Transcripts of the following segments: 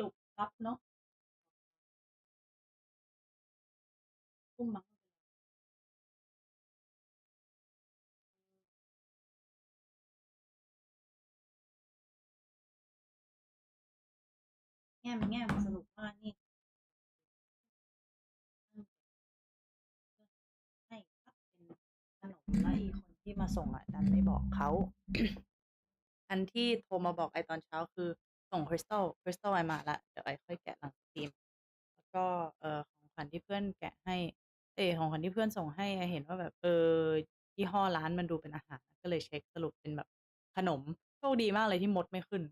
รุปลับเนาะทุ่มมั้งแง่มันสรุปว่านี่ให้ครับเป็นขนมแล้วอีกคนที่มาส่งดันไม่บอกเขา อันที่โทรมาบอกไอตอนเช้าคือส่งคริสตัลไอมาละเดี๋ยวไอค่อยแกะหลังสตรีมแล้วก็ของขวัญที่เพื่อนแกะให้ของขวัญที่เพื่อนส่งให้ไอเห็นว่าแบบยี่ห้อร้านมันดูเป็นอาหารก็เลยเช็คสรุปเป็นแบบขนมโชคดีมากเลยที่มดไม่ขึ้น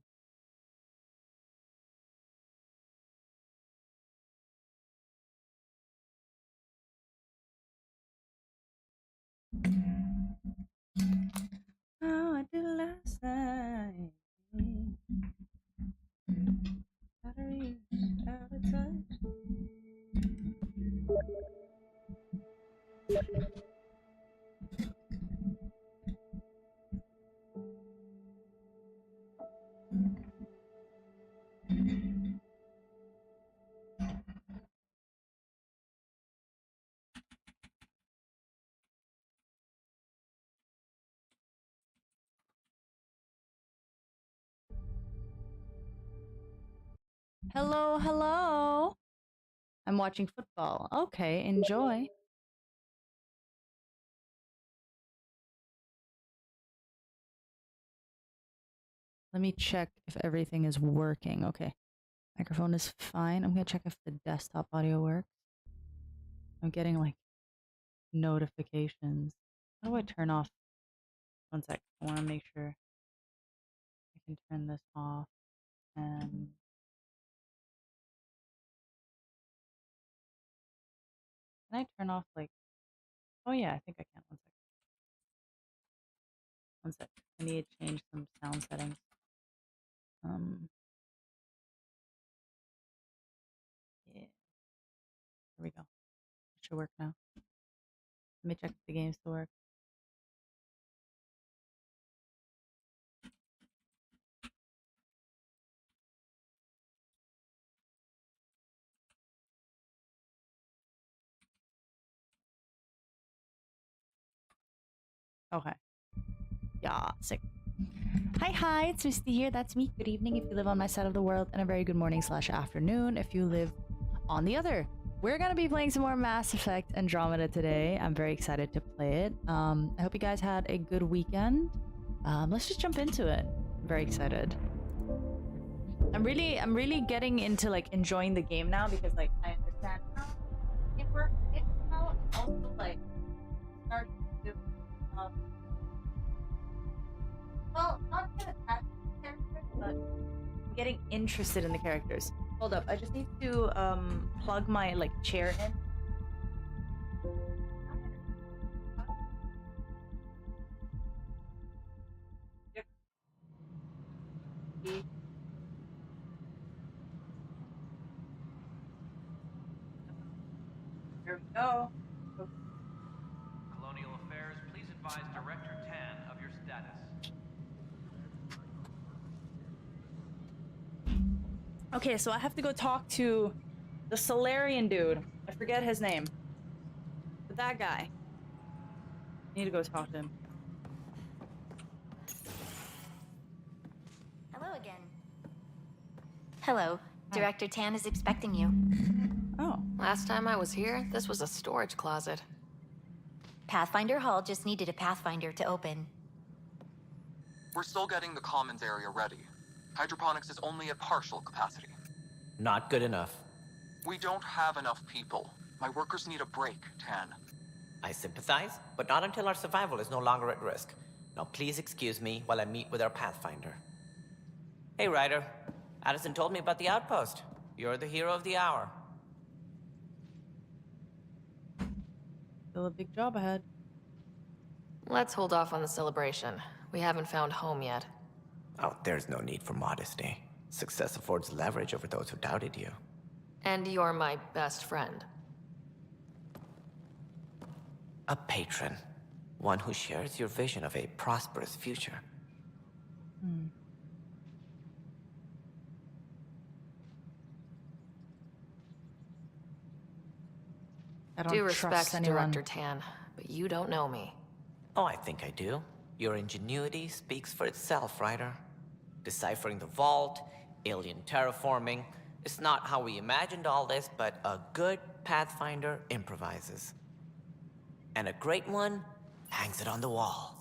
How I did last night. Batteries out of touch. Hello, hello. I'm watching football. Okay, enjoy. Let me check if everything is working. Okay. Microphone is fine. I'm gonna check if the desktop audio works. I'm getting like notifications. How do I turn off? One sec. I want to make sure I can turn this off. And can I turn off like? Oh yeah, I think I can. One sec. I need to change some sound settings. Yeah. There we go. It should work now. Let me check if the games still work. Okay. Yeah, sick. Hi, it's Mystea here. That's me. Good evening if you live on my side of the world, and a very good morning / afternoon if you live on the other. We're gonna be playing some more Mass Effect Andromeda today. I'm very excited to play it. I hope you guys had a good weekend. Let's just jump into it. I'm very excited. I'm really getting into like enjoying the game now because like I understand how it works. It's how also like start to well, not get attached to characters, but getting interested in the characters. Hold up, I just need to plug my like chair in. Here we go. Colonial Affairs, please advise Director Tan of your status. Okay, so I have to go talk to the Solarian dude. I forget his name. But that guy. I need to go talk to him. Hello again. Hello. Director Tan is expecting you. Oh. Last time I was here, this was a storage closet. Pathfinder Hall just needed a Pathfinder to open. We're still getting the commons area ready. Hydroponics is only at partial capacity. Not good enough. We don't have enough people. My workers need a break, Tan. I sympathize, but not until our survival is no longer at risk. Now please excuse me while I meet with our Pathfinder. Hey, Ryder. Addison told me about the outpost. You're the hero of the hour. Still a big job ahead. Let's hold off on the celebration. We haven't found home yet. Oh, there's no need for modesty. Success affords leverage over those who doubted you. And you're my best friend. A patron. One who shares your vision of a prosperous future. I don't Due trust respect, anyone. Director Tan, but you don't know me. Oh, I think I do. Your ingenuity speaks for itself, Ryder. Deciphering the vault, alien terraforming. It's not how we imagined all this, but a good Pathfinder improvises. And a great one hangs it on the wall.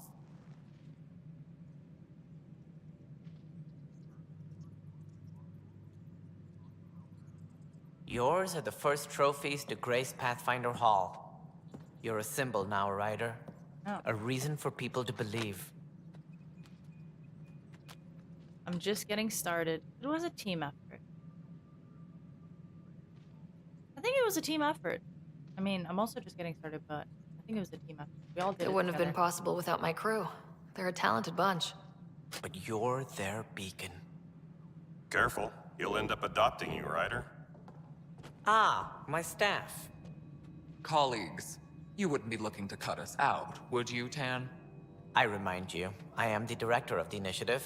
Yours are the first trophies to grace Pathfinder Hall. You're a symbol now, Ryder. Oh. A reason for people to believe. I'm just getting started. It was a team effort. I think it was a team effort. I mean, I'm also just getting started, but I think it was a team effort. We all did It it wouldn't have been together. possible without my crew. They're a talented bunch. But you're their beacon. Careful, he'll end up adopting you, Ryder. Ah, my staff. Colleagues, you wouldn't be looking to cut us out, would you, Tan? I remind you, I am the director of the initiative.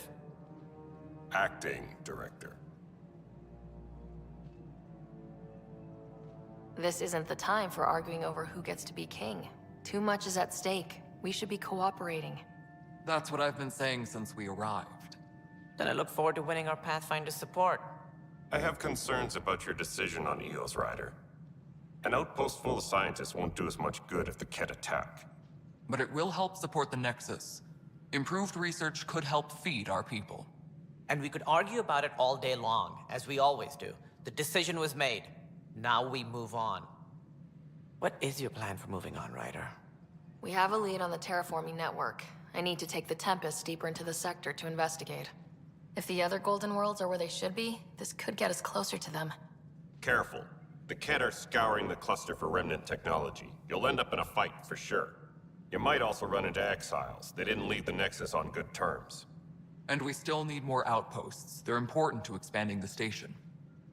Acting director. This isn't the time for arguing over who gets to be king. Too much is at stake. We should be cooperating. That's what I've been saying since we arrived. Then I look forward to winning our Pathfinder support. I have concerns about your decision on EOS, Ryder. An outpost full of scientists won't do us much good if the Kett attack. But it will help support the Nexus. Improved research could help feed our people. And we could argue about it all day long, as we always do. The decision was made. Now we move on. What is your plan for moving on, Ryder? We have a lead on the terraforming network. I need to take the Tempest deeper into the sector to investigate. If the other Golden Worlds are where they should be, this could get us closer to them. Careful. The Kett are scouring the cluster for remnant technology. You'll end up in a fight for sure. You might also run into exiles. They didn't leave the Nexus on good terms. And we still need more outposts. They're important to expanding the station.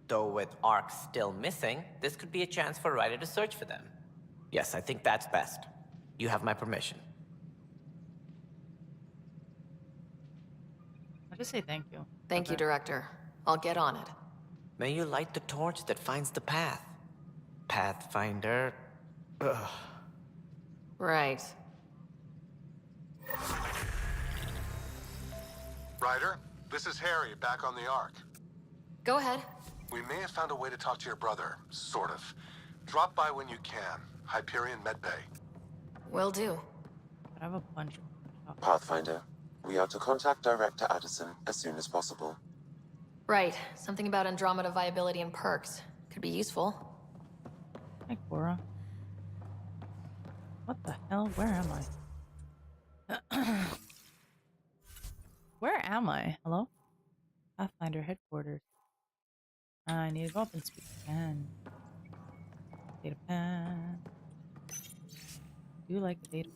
Though with Ark still missing, this could be a chance for Ryder to search for them. Yes, I think that's best. You have my permission. I'll just say thank you. Thank you, Director. I'll get on it. May you light the torch that finds the path. Pathfinder. Ugh. Right. Ryder, this is Harry, back on the Ark. Go ahead. We may have found a way to talk to your brother, sort of. Drop by when you can. Hyperion Medbay. Will do. I have a bunch of Pathfinder, we are to contact Director Addison as soon as possible. Right. Something about Andromeda viability and perks. Could be useful. Hi, Cora. What the hell? Where am I? Where am I? Hello? Pathfinder headquarters. I need to go up and speak again. Data pen. Do you like the data?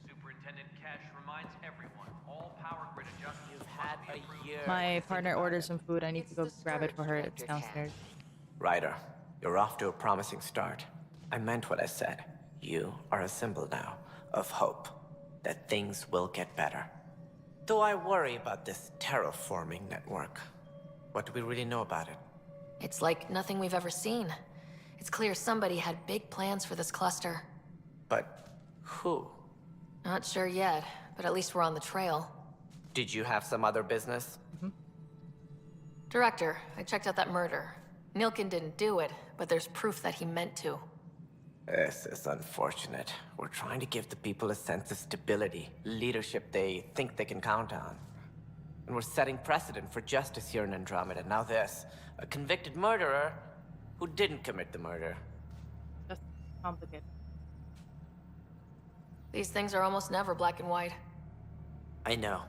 Superintendent Cash reminds everyone, all power grid adjustments You've had must be a approved. year. My partner ordered some food. I need to go grab it for her. It's downstairs. Ryder, you're off to a promising start. I meant what I said. You are a symbol now of hope that things will get better. Though I worry about this terraforming network. What do we really know about it? It's like nothing we've ever seen. It's clear somebody had big plans for this cluster. But who? Not sure yet, but at least we're on the trail. Did you have some other business? Director, I checked out that murder. Nilkin didn't do it, but there's proof that he meant to. This is unfortunate. We're trying to give the people a sense of stability, leadership they think they can count on. And we're setting precedent for justice here in Andromeda. Now this, a convicted murderer who didn't commit the murder. Just complicated. These things are almost never black and white. I know.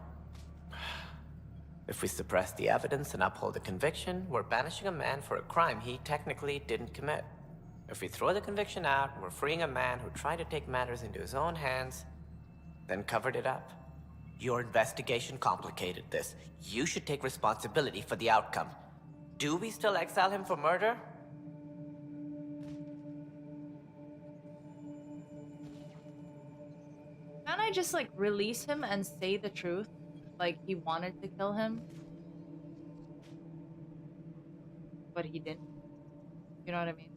If we suppress the evidence and uphold the conviction, we're banishing a man for a crime he technically didn't commit. If we throw the conviction out, we're freeing a man who tried to take matters into his own hands, then covered it up. Your investigation complicated this. You should take responsibility for the outcome. Do we still exile him for murder? Can't I just like release him and say the truth? Like he wanted to kill him, but he didn't. You know what I mean?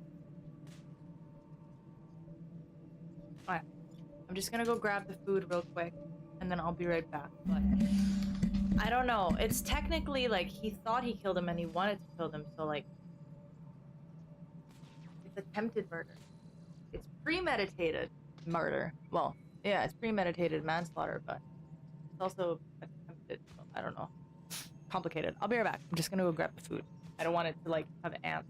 Alright. I'm just gonna go grab the food real quick, and then I'll be right back. But I don't know. It's technically like he thought he killed him and he wanted to kill him, so like it's attempted murder. It's premeditated murder. Well, yeah, it's premeditated manslaughter, but it's also attempted. So I don't know. Complicated. I'll be right back. I'm just gonna go grab the food. I don't want it to like have ants.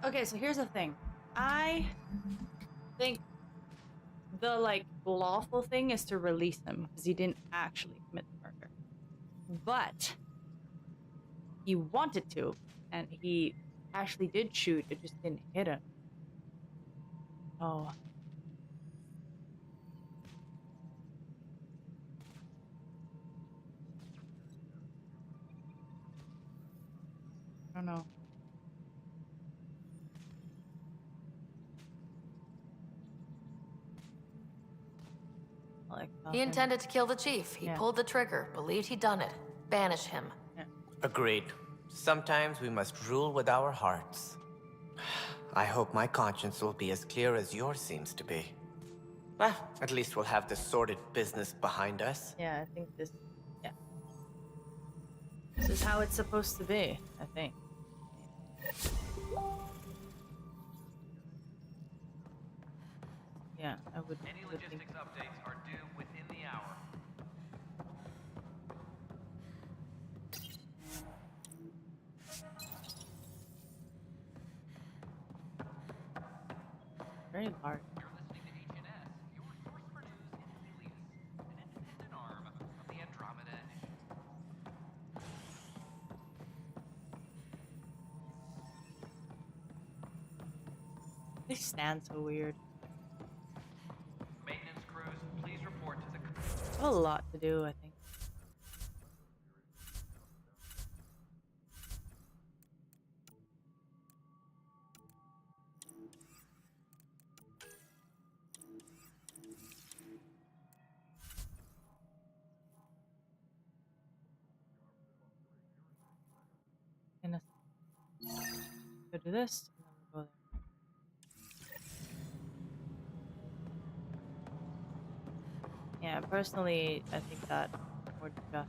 Okay, so here's the thing. I think the like lawful thing is to release him because he didn't actually commit the murder. But he wanted to, and he actually did shoot, it just didn't hit him. Oh. I don't know. He intended to kill the chief. He pulled the trigger, believed he'd done it. Banish him. Yeah. Agreed. Sometimes we must rule with our hearts. I hope my conscience will be as clear as yours seems to be. Well, at least we'll have this sordid business behind us. Yeah, I think this... Yeah. This is how it's supposed to be, I think. Yeah, I would... Any logistics updates are due within the hour. Very large. You're listening to HNS, your source for news in Helios, an independent arm of the Andromeda initiative. They stand so weird. Maintenance crews, please report to the... I have a lot to do, I think. go do this, and then we'll go there. Yeah, personally, I think that would just.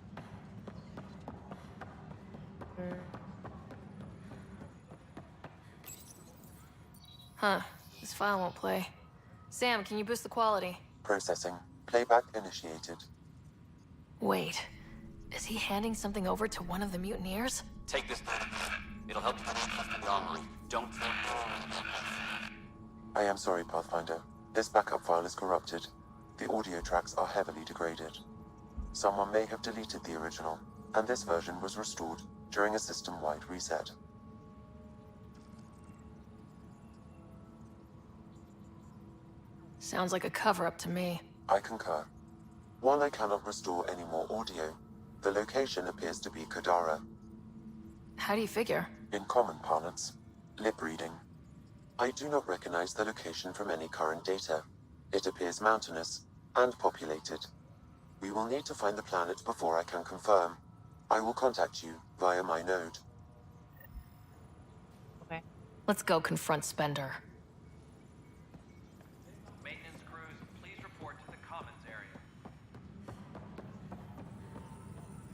Huh. This file won't play. Sam, can you boost the quality? Processing. Playback initiated. Wait. Is he handing something over to one of the mutineers? Take this. It'll help you. Don't. I am sorry, Pathfinder. This backup file is corrupted. The audio tracks are heavily degraded. Someone may have deleted the original, and this version was restored during a system-wide reset. Sounds like a cover-up to me. I concur. While I cannot restore any more audio, the location appears to be Kadara. How do you figure? In common parlance, lip reading. I do not recognize the location from any current data. It appears mountainous and populated. We will need to find the planet before I can confirm. I will contact you via my node. Okay. Let's go confront Spender. Maintenance crews, please report to the commons area.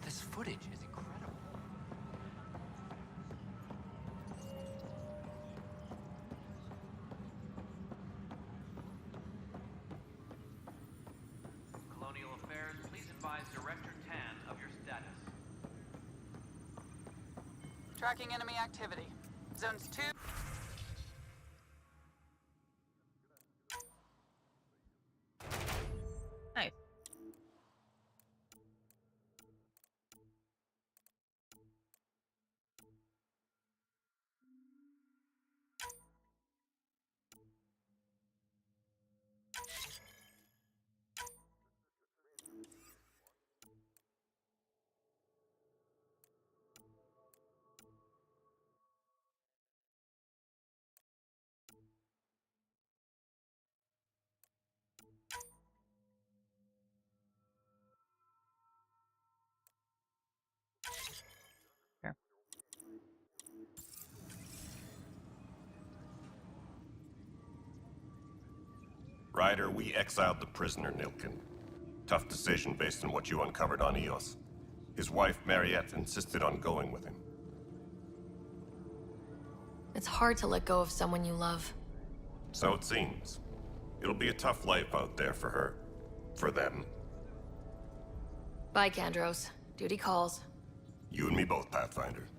This footage is incredible. Colonial Affairs, please advise Director Tan of your status. Tracking enemy activity. Zones 2. Nice. Here. Ryder, we exiled the prisoner, Nilkin. Tough decision based on what you uncovered on Eos. His wife, Mariette, insisted on going with him. It's hard to let go of someone you love. So it seems. It'll be a tough life out there for her. For them. Bye, Kandros. Duty calls. You and me both, Pathfinder.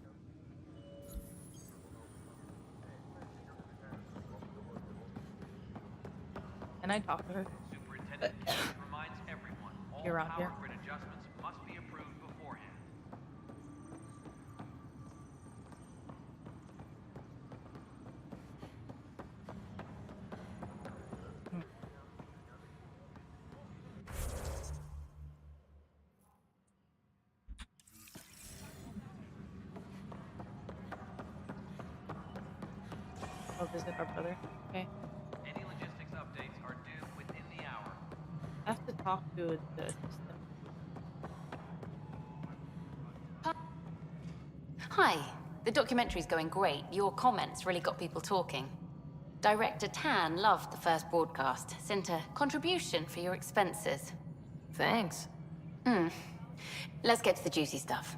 Can I talk to her? Superintendent Kenneth reminds everyone all You're out power here. grid adjustments must be approved beforehand. I'll visit our brother. Okay. Any logistics updates are due within the hour. I have to talk to the assistant. Hi. The documentary's going great. Your comments really got people talking. Director Tan loved the first broadcast. Sent a contribution for your expenses. Thanks. Let's get to the juicy stuff.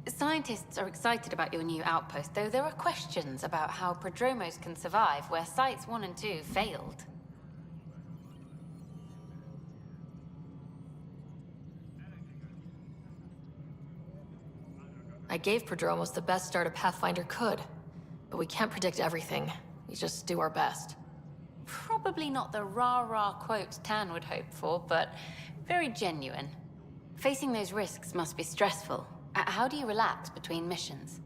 Scientists are excited about your new outpost, though there are questions about how prodromos can survive where Sites 1 and 2 failed. I gave Prodromos the best start a Pathfinder could, but we can't predict everything. We just do our best. Probably not the rah-rah quote Tan would hope for, but very genuine. Facing those risks must be stressful. How do you relax between missions?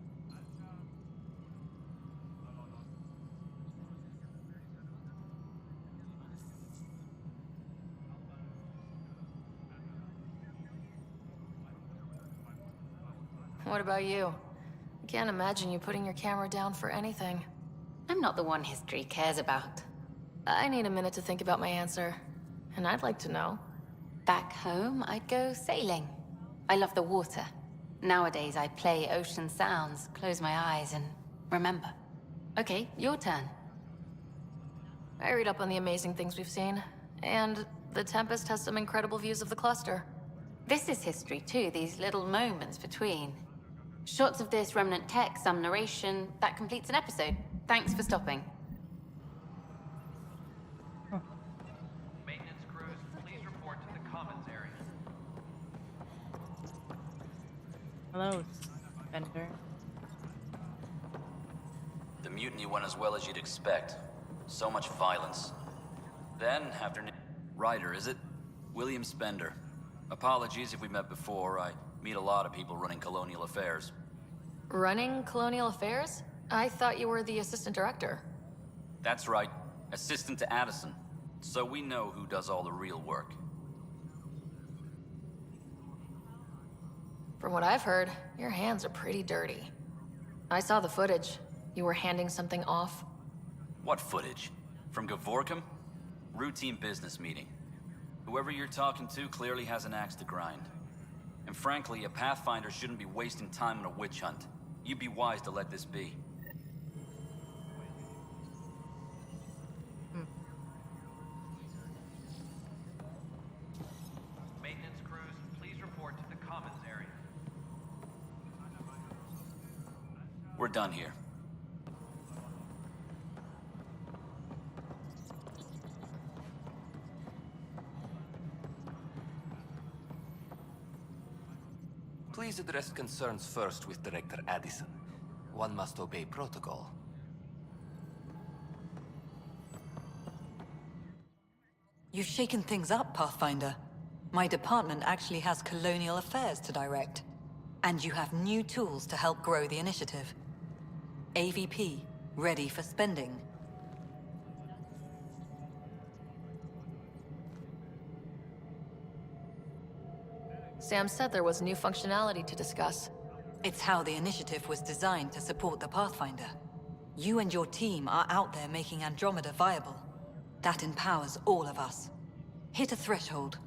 What about you? I can't imagine you putting your camera down for anything. I'm not the one history cares about. I need a minute to think about my answer. And I'd like to know. Back home, I'd go sailing. I love the water. Nowadays, I play ocean sounds, close my eyes, and remember. Okay, your turn. I read up on the amazing things we've seen, and the Tempest has some incredible views of the cluster. This is history too, these little moments between. Shots of this remnant tech, some narration, that completes an episode. Thanks for stopping. Maintenance crews, please report to the commons area. Hello, Spender. The mutiny went as well as you'd expect. So much violence. Then, after... Ryder, is it? William Spender. Apologies if we met before. I meet a lot of people running colonial affairs. Running Colonial Affairs? I thought you were the assistant director. That's right. Assistant to Addison. So we know who does all the real work. From what I've heard, your hands are pretty dirty. I saw the footage. You were handing something off. What footage? From Gavorkum? Routine business meeting. Whoever you're talking to clearly has an axe to grind. And frankly, a Pathfinder shouldn't be wasting time on a witch hunt. You'd be wise to let this be. Maintenance crews, please report to the commons area. We're done here. Please address concerns first with Director Addison. One must obey protocol. You've shaken things up, Pathfinder. My department actually has colonial affairs to direct. And you have new tools to help grow the initiative. AVP, ready for spending. Sam said there was new functionality to discuss. It's how the initiative was designed to support the Pathfinder. You and your team are out there making Andromeda viable. That empowers all of us. Hit a threshold.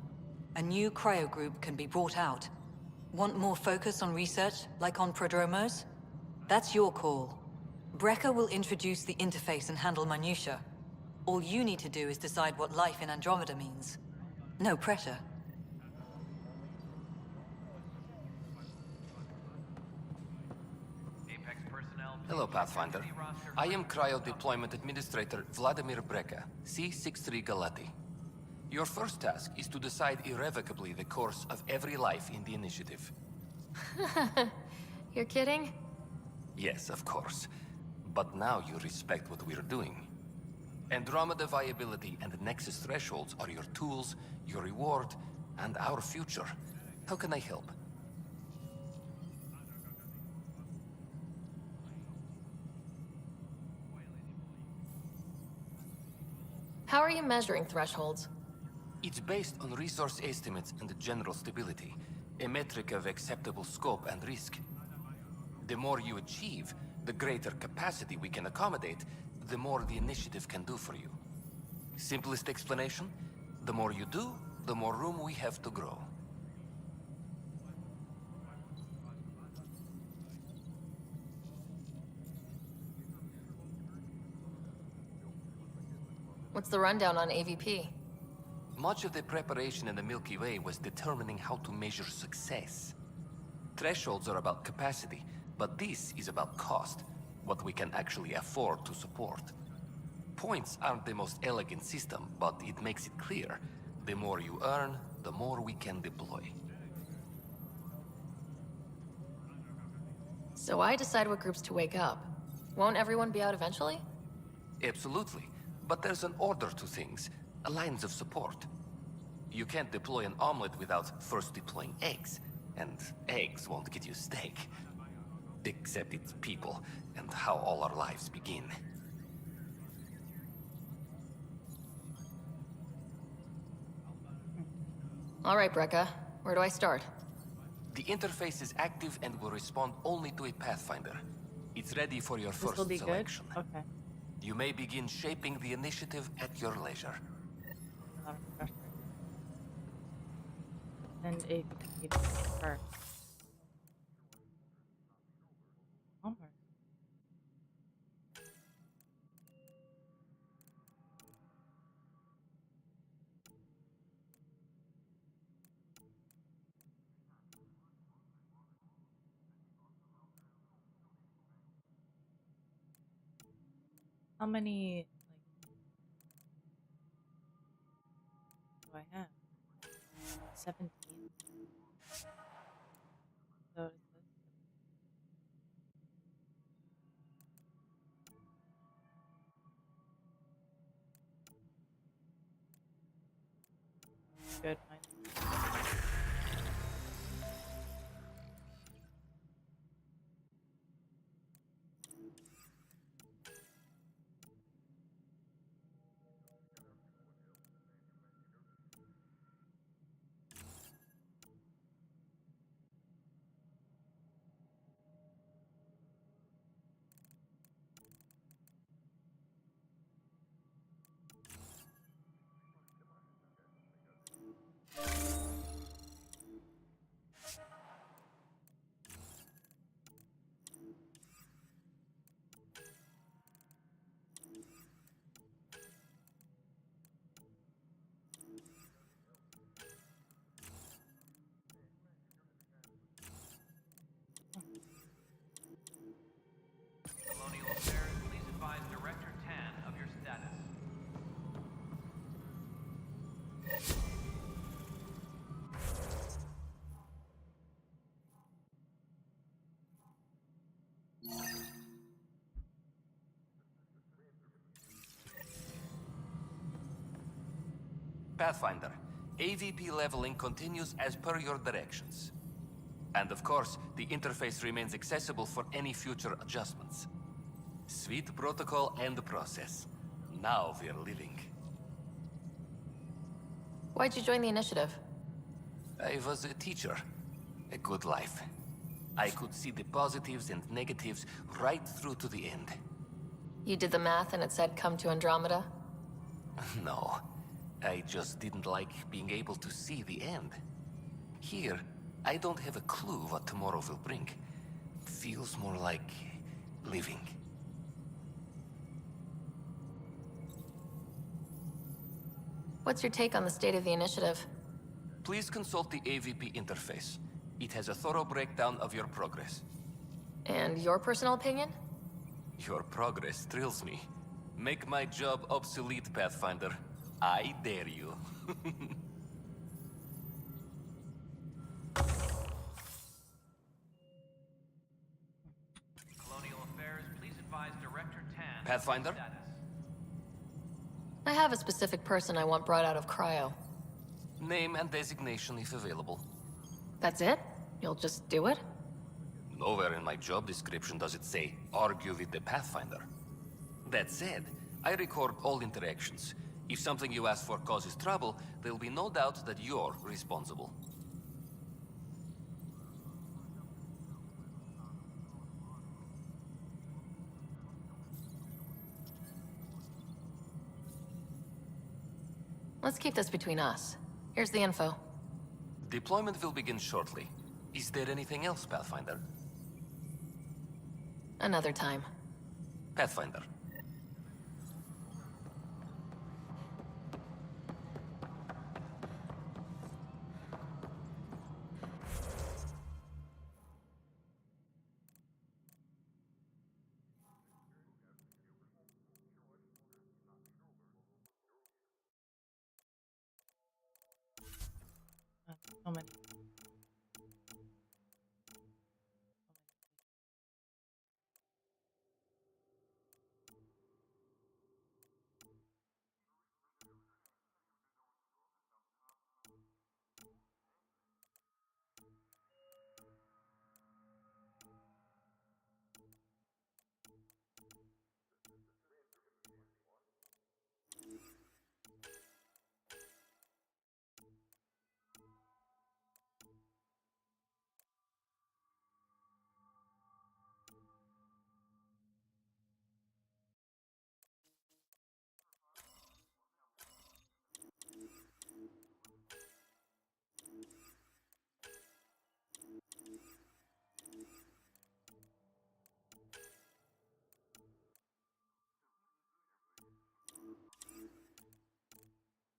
A new cryo group can be brought out. Want more focus on research, like on Prodromos? That's your call. Brecker will introduce the interface and handle minutiae. All you need to do is decide what life in Andromeda means. No pressure. Apex personnel. Hello, Pathfinder. I am Cryo Deployment Administrator Vladimir Breca, C-63 Galati. Your first task is to decide irrevocably the course of every life in the initiative. You're kidding? Yes, of course. But now you respect what we're doing. Andromeda viability and Nexus thresholds are your tools, your reward, and our future. How can I help? How are you measuring thresholds? It's based on resource estimates and general stability, a metric of acceptable scope and risk. The more you achieve, the greater capacity we can accommodate, the more the initiative can do for you. Simplest explanation, the more you do, the more room we have to grow. What's the rundown on AVP? Much of the preparation in the Milky Way was determining how to measure success. Thresholds are about capacity, but this is about cost, what we can actually afford to support. Points aren't the most elegant system, but it makes it clear. The more you earn, the more we can deploy. So I decide what groups to wake up. Won't everyone be out eventually? Absolutely. But there's an order to things, lines of support. You can't deploy an omelet without first deploying eggs, and eggs won't get you steak. Except it's people, and how all our lives begin. All right, Breca. Where do I start? The interface is active and will respond only to a Pathfinder. It's ready for your This first will be selection. good. Okay. You may begin shaping the initiative at your leisure. And a first. How many do I have? 17. So is this? Good. Colonial Affairs, please advise Director Tan of your status. Pathfinder, AVP leveling continues as per your directions. And of course, the interface remains accessible for any future adjustments. Sweet protocol and process. Now we're living. Why'd you join the initiative? I was a teacher. A good life. I could see the positives and negatives right through to the end. You did the math and it said come to Andromeda? No. I just didn't like being able to see the end. Here, I don't have a clue what tomorrow will bring. Feels more like living. What's your take on the state of the initiative? Please consult the AVP interface. It has a thorough breakdown of your progress. And your personal opinion? Your progress thrills me. Make my job obsolete, Pathfinder. I dare you. Colonial Affairs, please advise Director Tan. Pathfinder? Status. I have a specific person I want brought out of cryo. Name and designation if available. That's it? You'll just do it? Nowhere in my job description does it say, argue with the Pathfinder. That said, I record all interactions. If something you ask for causes trouble, there'll be no doubt that you're responsible. Let's keep this between us. Here's the info. Deployment will begin shortly. Is there anything else, Pathfinder? Another time. Pathfinder. So many.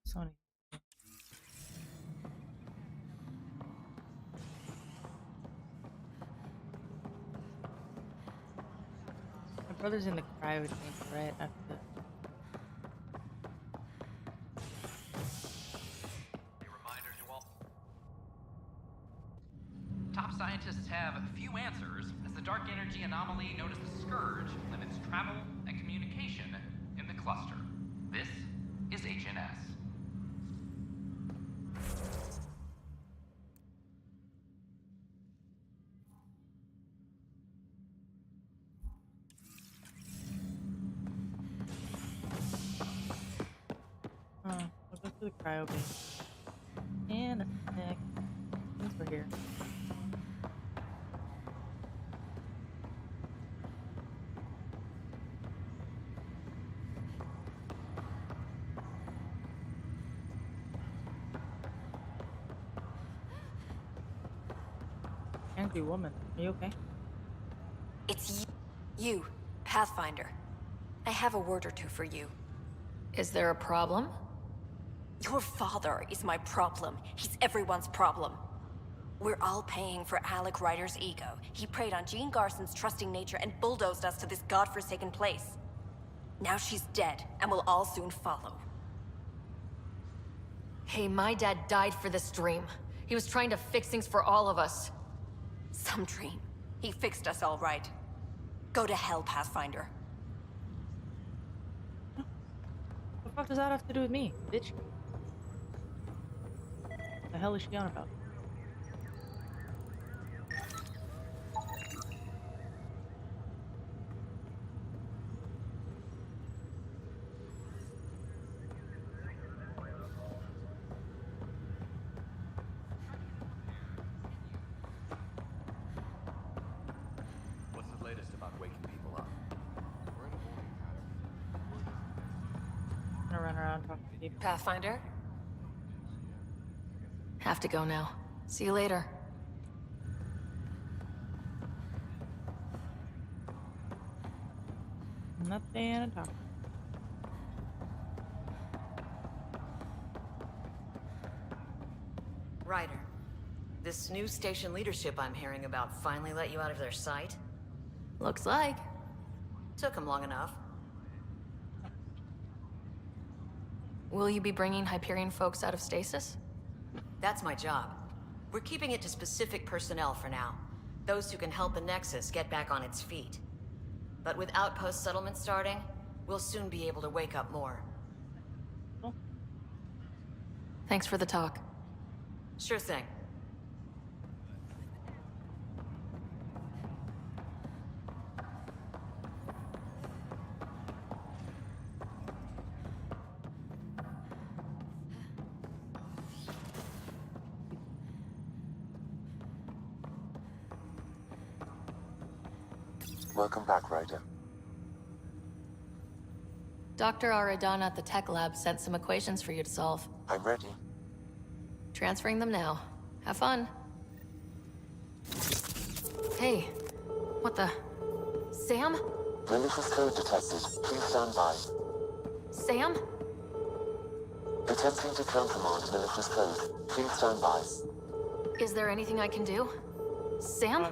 Sony. brother's in the cryo chamber, right? After Top scientists have few answers as the dark energy anomaly known as the Scourge limits travel and communication in the cluster. This is HNS. We'll go to the cryo base. And a sec. Since we're here. Angry woman, are you okay? It's you, Pathfinder. I have a word or two for you. Is there a problem? Your father is my problem. He's everyone's problem. We're all paying for Alec Ryder's ego. He preyed on Jean Garson's trusting nature and bulldozed us to this godforsaken place. Now she's dead, and we'll all soon follow. Hey, my dad died for this dream. He was trying to fix things for all of us. Some dream. He fixed us all right. Go to hell, Pathfinder. What the fuck does that have to do with me, bitch? What the hell is she on about? What's the latest about waking people up? I'm gonna run around talking to people. Pathfinder? Have to go now. See you later. Nothing to talk. Ryder, this new station leadership I'm hearing about finally let you out of their sight? Looks like. Took them long enough. Will you be bringing Hyperion folks out of stasis? That's my job. We're keeping it to specific personnel for now. Those who can help the Nexus get back on its feet. But with outpost settlement starting, we'll soon be able to wake up more. Thanks for the talk. Sure thing. Welcome back, Ryder. Dr. Aradana at the tech lab sent some equations for you to solve. I'm ready. Transferring them now. Have fun. Hey, what the? Sam? Malicious code detected. Please stand by. Sam? Attempting to countermand malicious code. Please stand by. Is there anything I can do? Sam?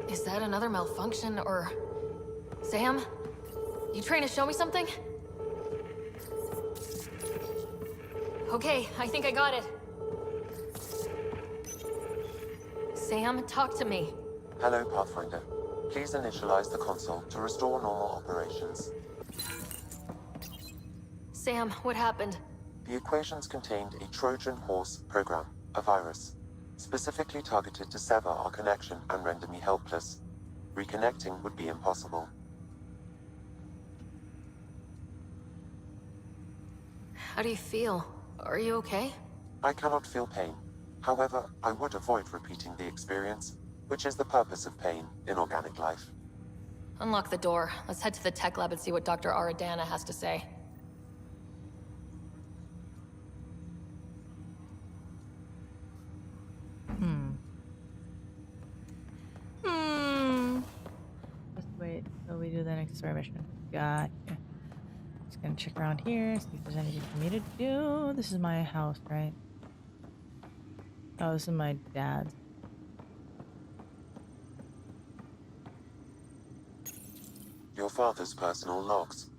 Is that another malfunction, or... Sam? You trying to show me something? Okay, I think I got it. Sam, talk to me. Hello, Pathfinder. Please initialize the console to restore normal operations. Sam, what happened? The equations contained a Trojan horse program, a virus, specifically targeted to sever our connection and render me helpless. Reconnecting would be impossible. How do you feel? Are you okay? I cannot feel pain. However, I would avoid repeating the experience, which is the purpose of pain in organic life. Unlock the door. Let's head to the tech lab and see what Dr. Aradana has to say. Just wait till we do the next story mission. Gotcha. Just gonna check around here, see if there's anything for me to do. This is my house, right? Oh, this is my dad's. Your father's personal logs.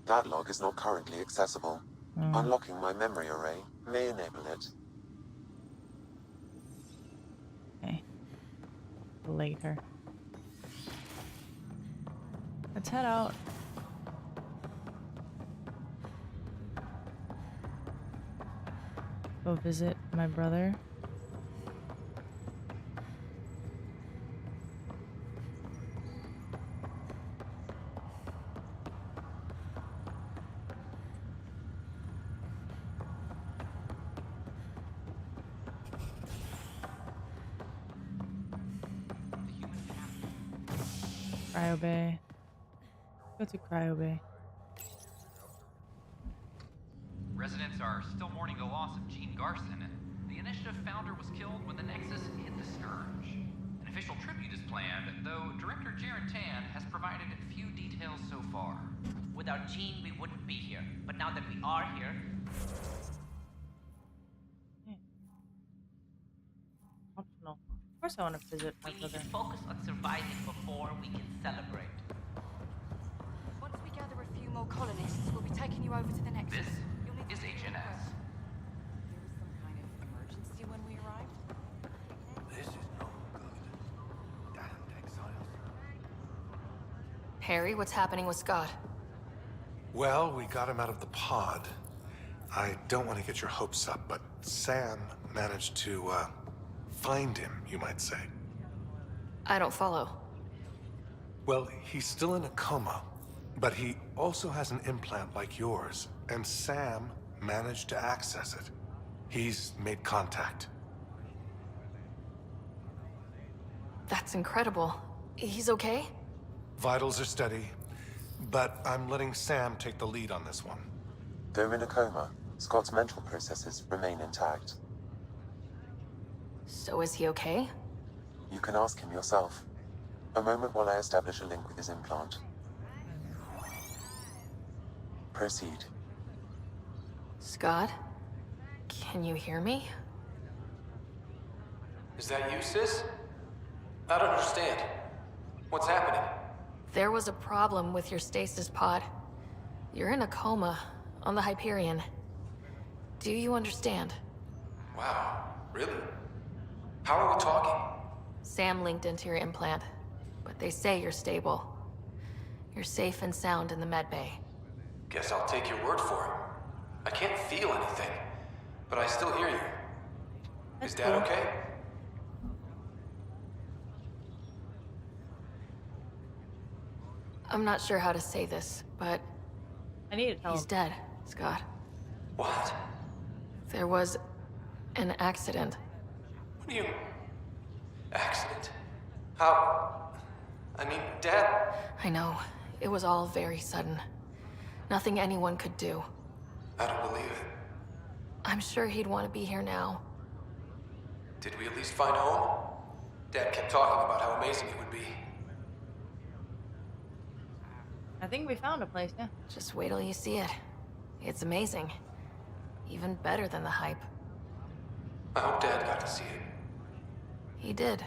That log is not currently accessible. Unlocking my memory array may enable it. Okay. Later. Let's head out. Go visit my brother. Cryo Bay. Go to Cryo Bay. Residents are still mourning the loss of Gene Garson. The Initiative founder was killed when the Nexus hit the Scourge. An official tribute is planned, though Director Jaren Tan has provided few details so far. Without Gene, we wouldn't be here. But now that we are here... Optional. Of course I want to visit my We need brother. to focus on surviving before we can celebrate. Once we gather a few more colonists, we'll be taking you over to the next. This is HNS. There was some kind of emergency when we arrived. This is no good. Damn exiles. Harry, what's happening with Scott? Well, we got him out of the pod. I don't want to get your hopes up, but Sam managed to, find him, you might say. I don't follow. Well, he's still in a coma, but he also has an implant like yours, and Sam managed to access it. He's made contact. That's incredible. He's okay? Vitals are steady, but I'm letting Sam take the lead on this one. Though in a coma, Scott's mental processes remain intact. So is he okay? You can ask him yourself. A moment while I establish a link with his implant. Proceed. Scott? Can you hear me? Is that you, sis? I don't understand. What's happening? There was a problem with your stasis pod. You're in a coma on the Hyperion. Do you understand? Wow, really? How are we talking? Sam linked into your implant, but they say you're stable. You're safe and sound in the medbay. Guess I'll take your word for it. I can't feel anything, but I still hear you. Is Dad okay? I'm not sure how to say this, but I need to tell he's him. dead, Scott. What? There was an accident. What do you... Accident? How... I mean, Dad... I know. It was all very sudden. Nothing anyone could do. I don't believe it. I'm sure he'd want to be here now. Did we at least find home? Dad kept talking about how amazing it would be. I think we found a place, yeah. Just wait till you see it. It's amazing. Even better than the hype. I hope Dad got to see it. He did.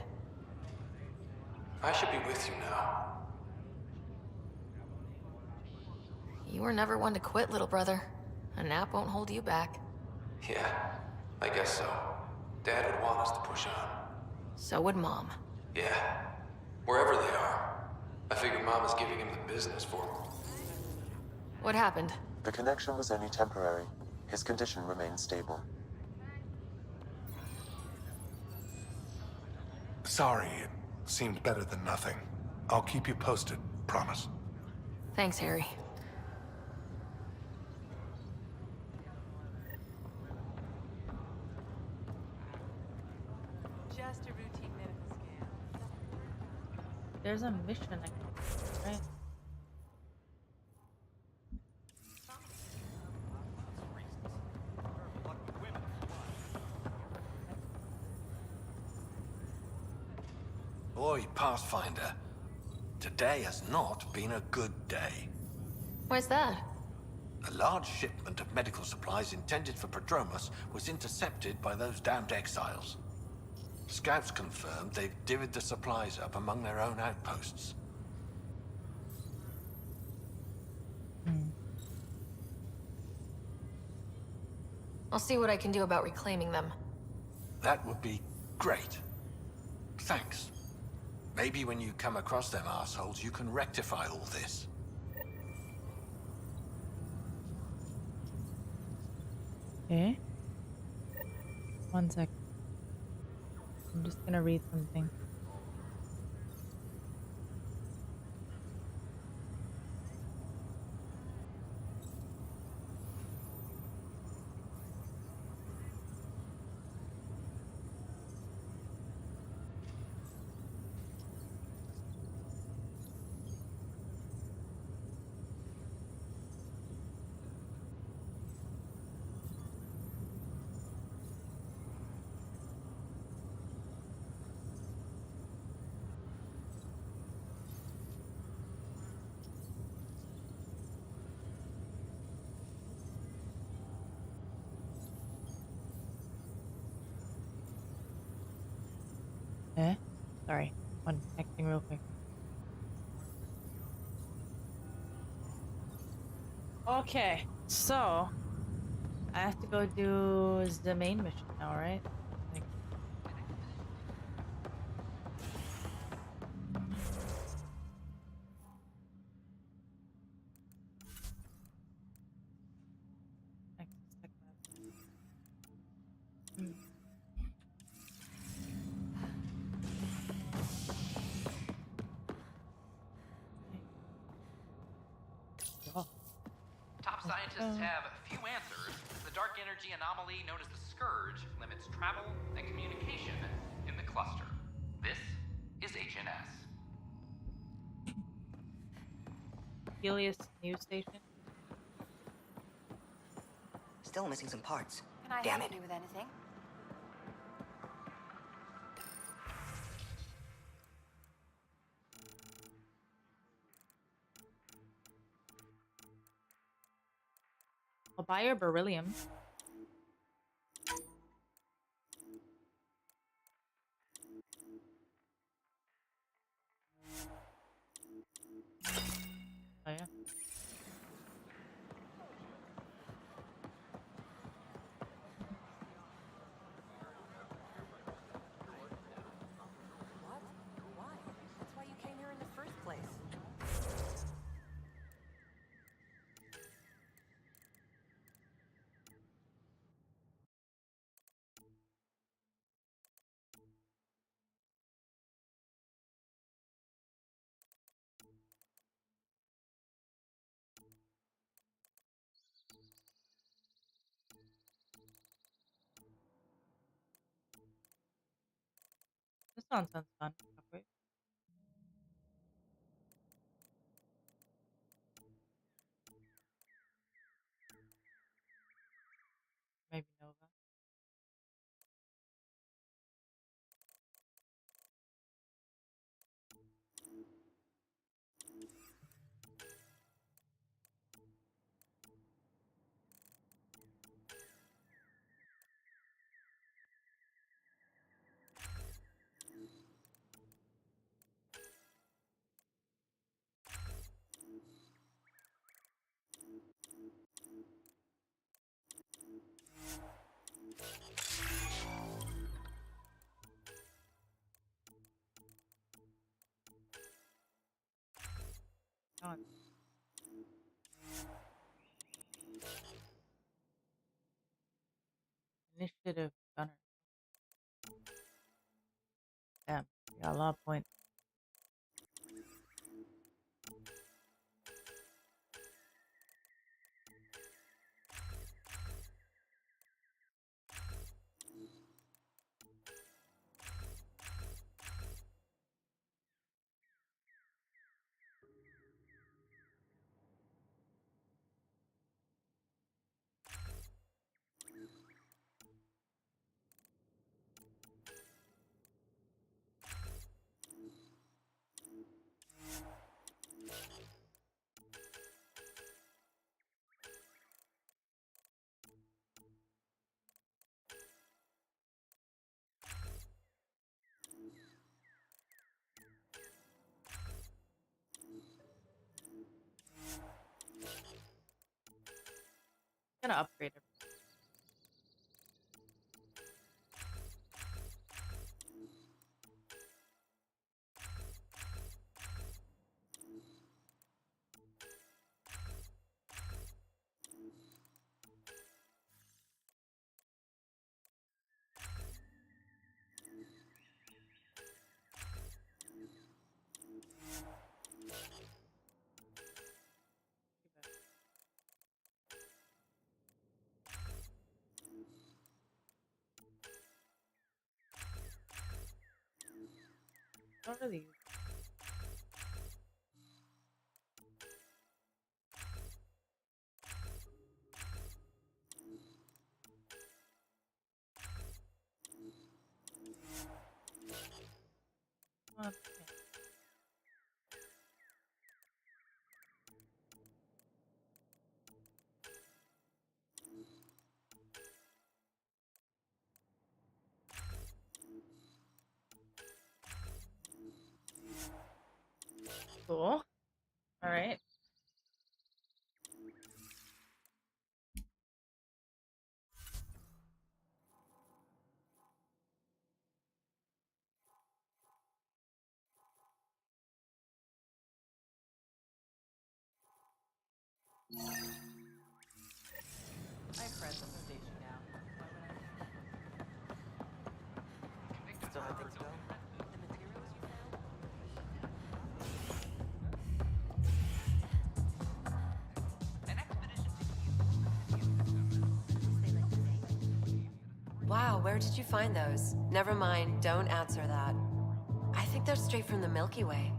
I should be with you now. You were never one to quit, little brother. A nap won't hold you back. Yeah, I guess so. Dad would want us to push on. So would Mom. Yeah, wherever they are. I figure Mama's giving him the business for him. What happened? The connection was only temporary. His condition remains stable. Sorry, it seemed better than nothing. I'll keep you posted, promise. Thanks, Harry. Just a routine medical scan. There's a mission, I think, right? Boy, Pathfinder, today has not been a good day. Why's that? A large shipment of medical supplies intended for Prodromos was intercepted by those damned exiles. Scouts confirmed they've divvied the supplies up among their own outposts. I'll see what I can do about reclaiming them. That would be great. Thanks. Maybe when you come across them assholes, you can rectify all this. Okay. One sec. I'm just gonna read something. Sorry, one connecting real quick. Okay, so I have to go do the main mission now, right? Like, Top scientists have few answers. The dark energy anomaly known as the Scourge limits travel and communication in the cluster. This is HNS. Helios News Station. Still missing some parts. Can I Damn help it. you with anything? I'll buy your beryllium. Oh yeah. What? Why? That's why you came here in the first place. This sounds fun. Okay. Maybe Nova. On. Initiative gunner. Damn, we got a lot of points. gonna upgrade it. What are these? Okay. Cool. All right. I press the station now. Still have things going? Wow, where did you find those? Never mind, don't answer that. I think they're straight from the Milky Way.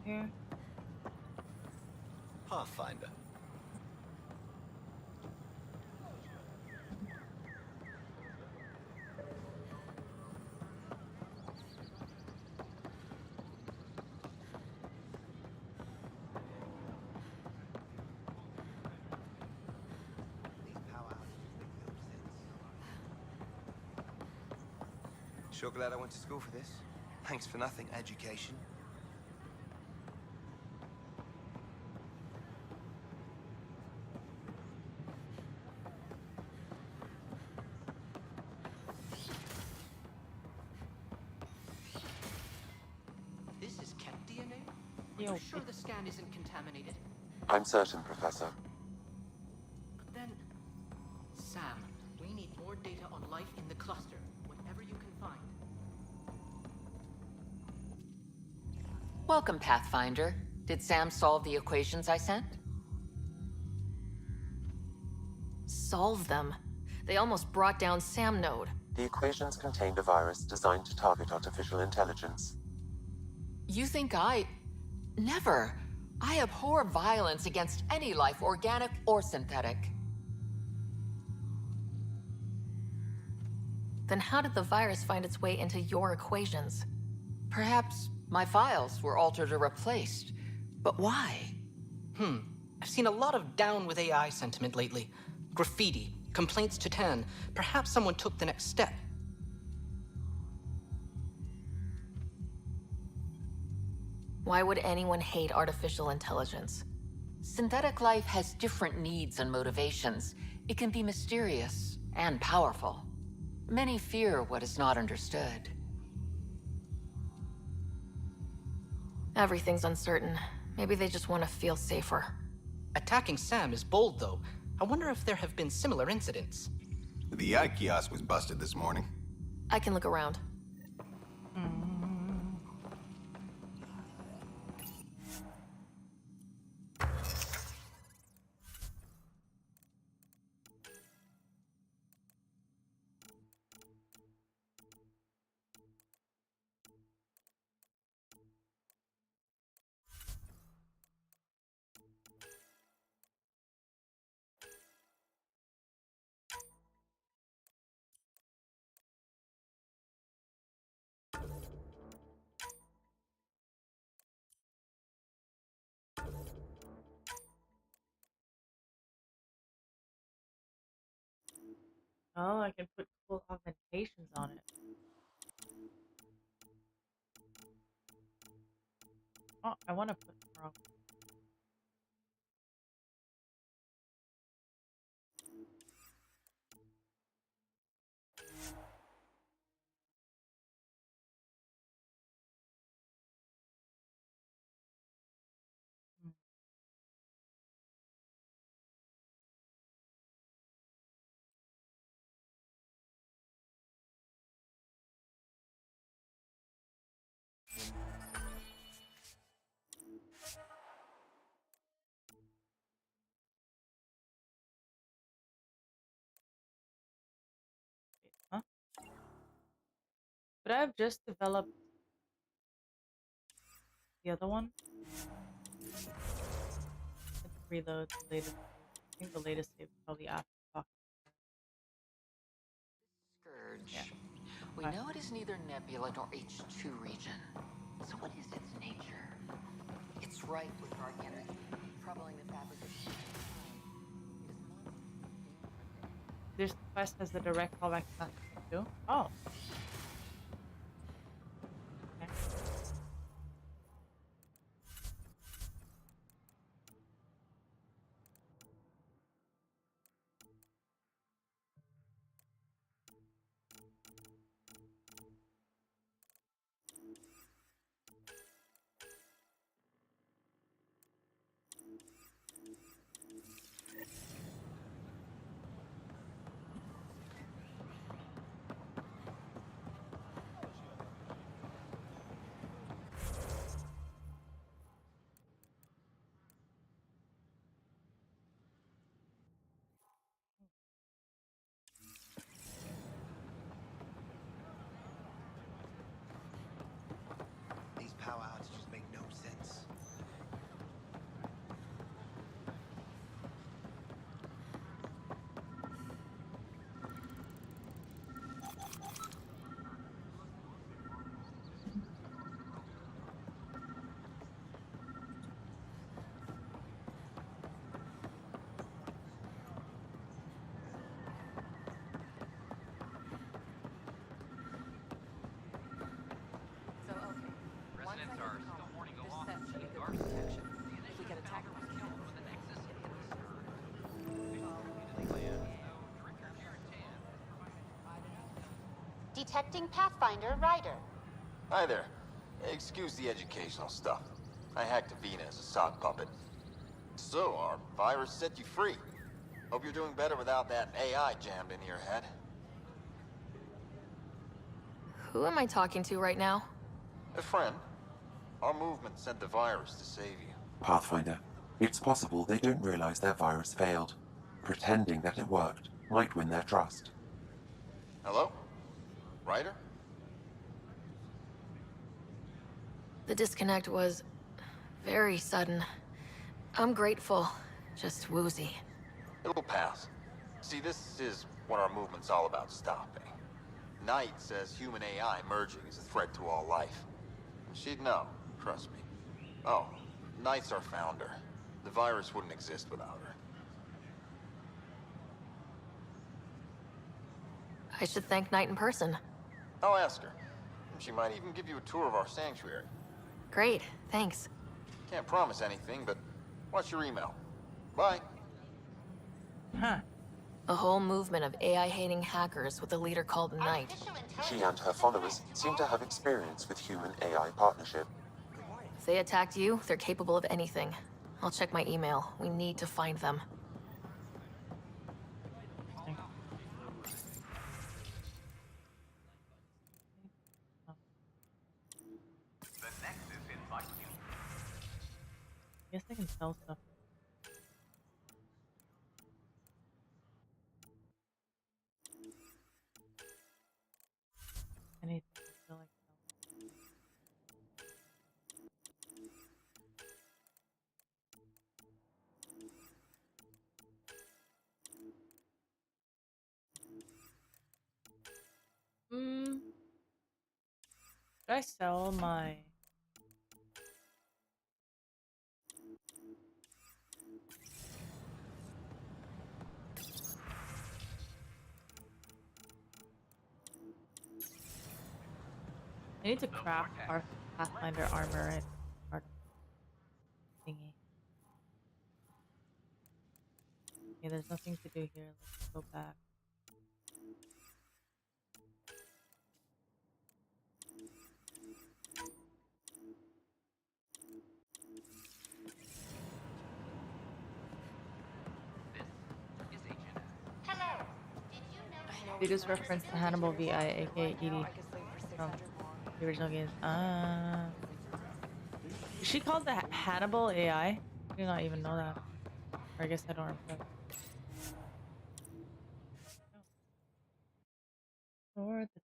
Here. Pathfinder. Sure glad I went to school for this. Thanks for nothing, education. This is cat DNA? Are you sure the scan isn't contaminated? I'm certain, Professor. But then... Sam, we need more data on life in the cluster, whatever you can find. Welcome, Pathfinder. Did Sam solve the equations I sent? Solve them. They almost brought down Sam Node. The equations contained a virus designed to target artificial intelligence. You think I... Never. I abhor violence against any life, organic or synthetic. Then how did the virus find its way into your equations? Perhaps my files were altered or replaced. But why? I've seen a lot of down with AI sentiment lately. Graffiti, complaints to 10. Perhaps someone took the next step. Why would anyone hate artificial intelligence? Synthetic life has different needs and motivations. It can be mysterious and powerful. Many fear what is not understood. Everything's uncertain. Maybe they just want to feel safer. Attacking Sam is bold, though. I wonder if there have been similar incidents. The AI kiosk was busted this morning. I can look around. Oh, I can put cool augmentations on it. Oh, I want to put more. Huh? But I've just developed the other one. Let's reload the latest. I think the latest save is probably after talking. Scourge. Yeah. We know it is neither nebula nor H2 region. So what is its nature? It's rife with dark energy, troubling the fabric of space. This quest has the direct callback to Mass Effect 2. Oh. Okay. These power outages make no sense. Residents are still mourning the loss of Gene Garson. The initiative founder was killed when the Nexus hit the Scourge. Official tribute is planned, though Director Jarentan has provided... Detecting Pathfinder Ryder. Hi there. Excuse the educational stuff. I hacked Avina as a sock puppet. So, our virus set you free. Hope you're doing better without that AI jammed into your head. Who am I talking to right now? A friend. Our movement sent the virus to save you. Pathfinder, it's possible they don't realize their virus failed. Pretending that it worked might win their trust. Hello? Ryder? The disconnect was very sudden. I'm grateful, just woozy. It'll pass. See, this is what our movement's all about stopping. Knight says human AI merging is a threat to all life. She'd know, trust me. Oh, Knight's our founder. The virus wouldn't exist without her. I should thank Knight in person. I'll ask her. She might even give you a tour of our sanctuary. Great, thanks. Can't promise anything, but watch your email. Bye. Huh. A whole movement of AI-hating hackers with a leader called Knight. She and her followers seem to have experience with human-AI partnership. If they attacked you, they're capable of anything. I'll check my email. We need to find them. The Nexus invites you. I guess I can sell stuff. Anything I feel like selling. Should I sell my... I need to craft our Pathfinder armor and our thingy. Okay, there's nothing to do here. Let's go back. They just referenced the Hannibal VI, aka Edie, from the original games. Is she called the Hannibal AI? I do not even know that. Or I guess I don't remember. Or the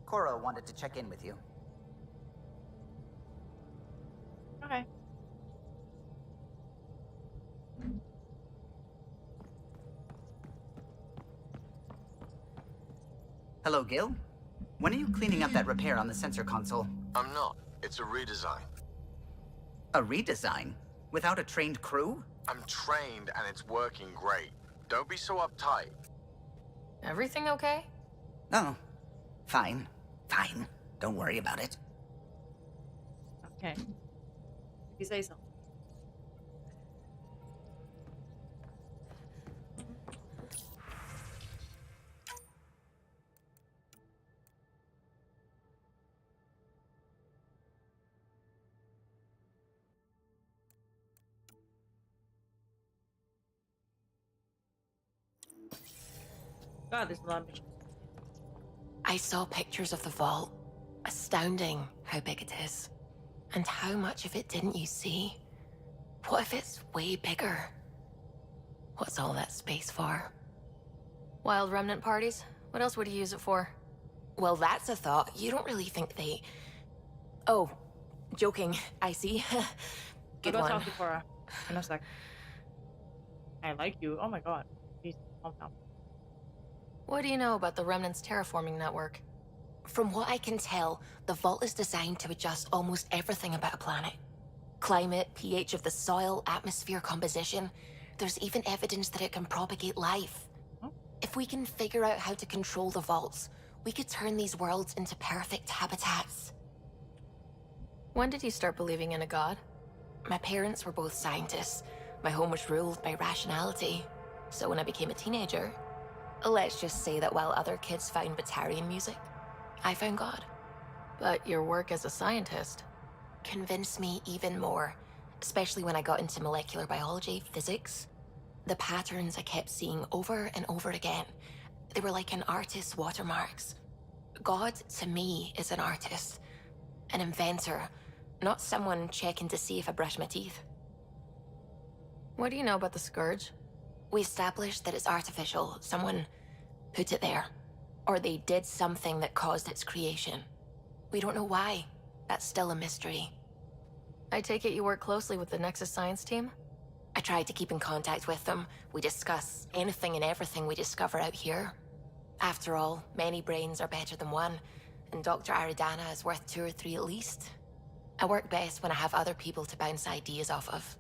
Cora wanted to check in with you. Okay. Hello, Gil. When are you cleaning up that repair on the sensor console? I'm not. It's a redesign. A redesign? Without a trained crew? I'm trained and it's working great. Don't be so uptight. Everything okay? Oh, fine. Fine. Don't worry about it. Okay. If you say so. God, there's a lot of missions. I saw pictures of the vault. Astounding how big it is. And how much of it didn't you see? What if it's way bigger? What's all that space for? Wild remnant parties? What else would you use it for? Well, that's a thought. You don't really think they... Oh, joking. I see. Good I'll go one. talk to Cora in a sec. I like you. Oh my god. Please calm down. What do you know about the Remnant's terraforming network? From what I can tell, the vault is designed to adjust almost everything about a planet. Climate, pH of the soil, atmosphere composition. There's even evidence that it can propagate life. If we can figure out how to control the vaults, we could turn these worlds into perfect habitats. When did you start believing in a god? My parents were both scientists. My home was ruled by rationality. So when I became a teenager, let's just say that while other kids found Batarian music, I found God. But your work as a scientist convinced me even more, especially when I got into molecular biology, physics. The patterns I kept seeing over and over again, they were like an artist's watermarks. God, to me, is an artist, an inventor, not someone checking to see if I brush my teeth. What do you know about the Scourge? We established that it's artificial. Someone put it there. Or they did something that caused its creation. We don't know why. That's still a mystery. I take it you work closely with the Nexus science team? I tried to keep in contact with them. We discuss anything and everything we discover out here. After all, many brains are better than one, and Dr. Aridana is worth 2 or 3 at least. I work best when I have other people to bounce ideas off of.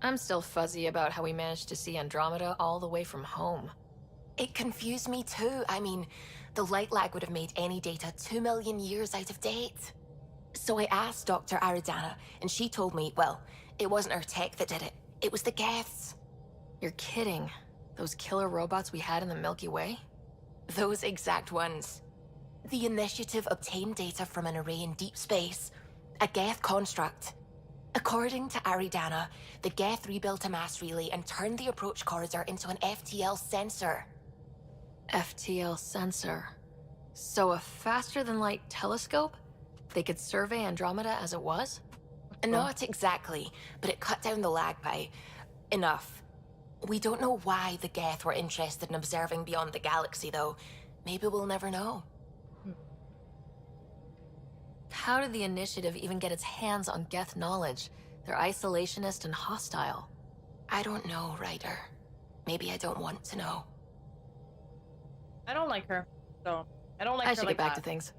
I'm still fuzzy about how we managed to see Andromeda all the way from home. It confused me too. I mean, the light lag would have made any data 2 million years out of date. So I asked Dr. Aridana, and she told me, well, it wasn't her tech that did it. It was the Geths. You're kidding. Those killer robots we had in the Milky Way? Those exact ones. The Initiative obtained data from an array in deep space, a Geth construct. According to Aridana, the Geth rebuilt a mass relay and turned the approach corridor into an FTL sensor. FTL sensor? So a faster-than-light telescope? They could survey Andromeda as it was? Not exactly, but it cut down the lag by enough. We don't know why the Geth were interested in observing beyond the galaxy, though. Maybe we'll never know. How did the Initiative even get its hands on Geth knowledge? They're isolationist and hostile. I don't know, Ryder. Maybe I don't want to know. I don't like her, so I don't like her. I should get back to things.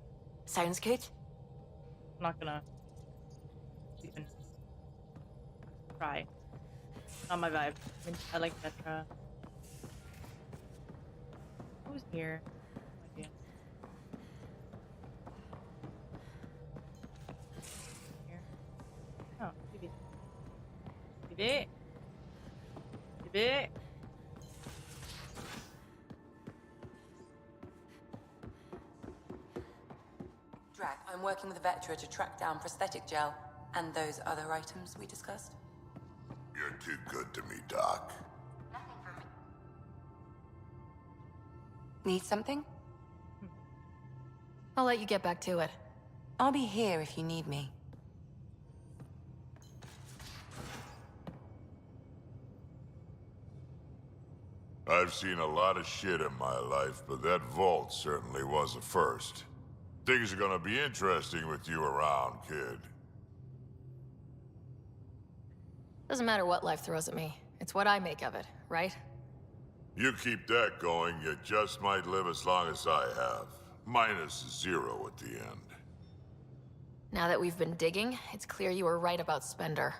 Sounds good. I'm not gonna even try. Not my vibe. I mean, I like Petra. Who's here? No idea. Here. Oh, TV. TV. TV. Drac, I'm working with Vectra to track down prosthetic gel and those other items we discussed. You're too good to me, Doc. Need something? I'll let you get back to it. I'll be here if you need me. I've seen a lot of shit in my life, but that vault certainly was a first. Things are gonna be interesting with you around, kid. Doesn't matter what life throws at me. It's what I make of it, right? You keep that going, you just might live as long as I have. Minus 0 at the end. Now that we've been digging, it's clear you were right about Spender.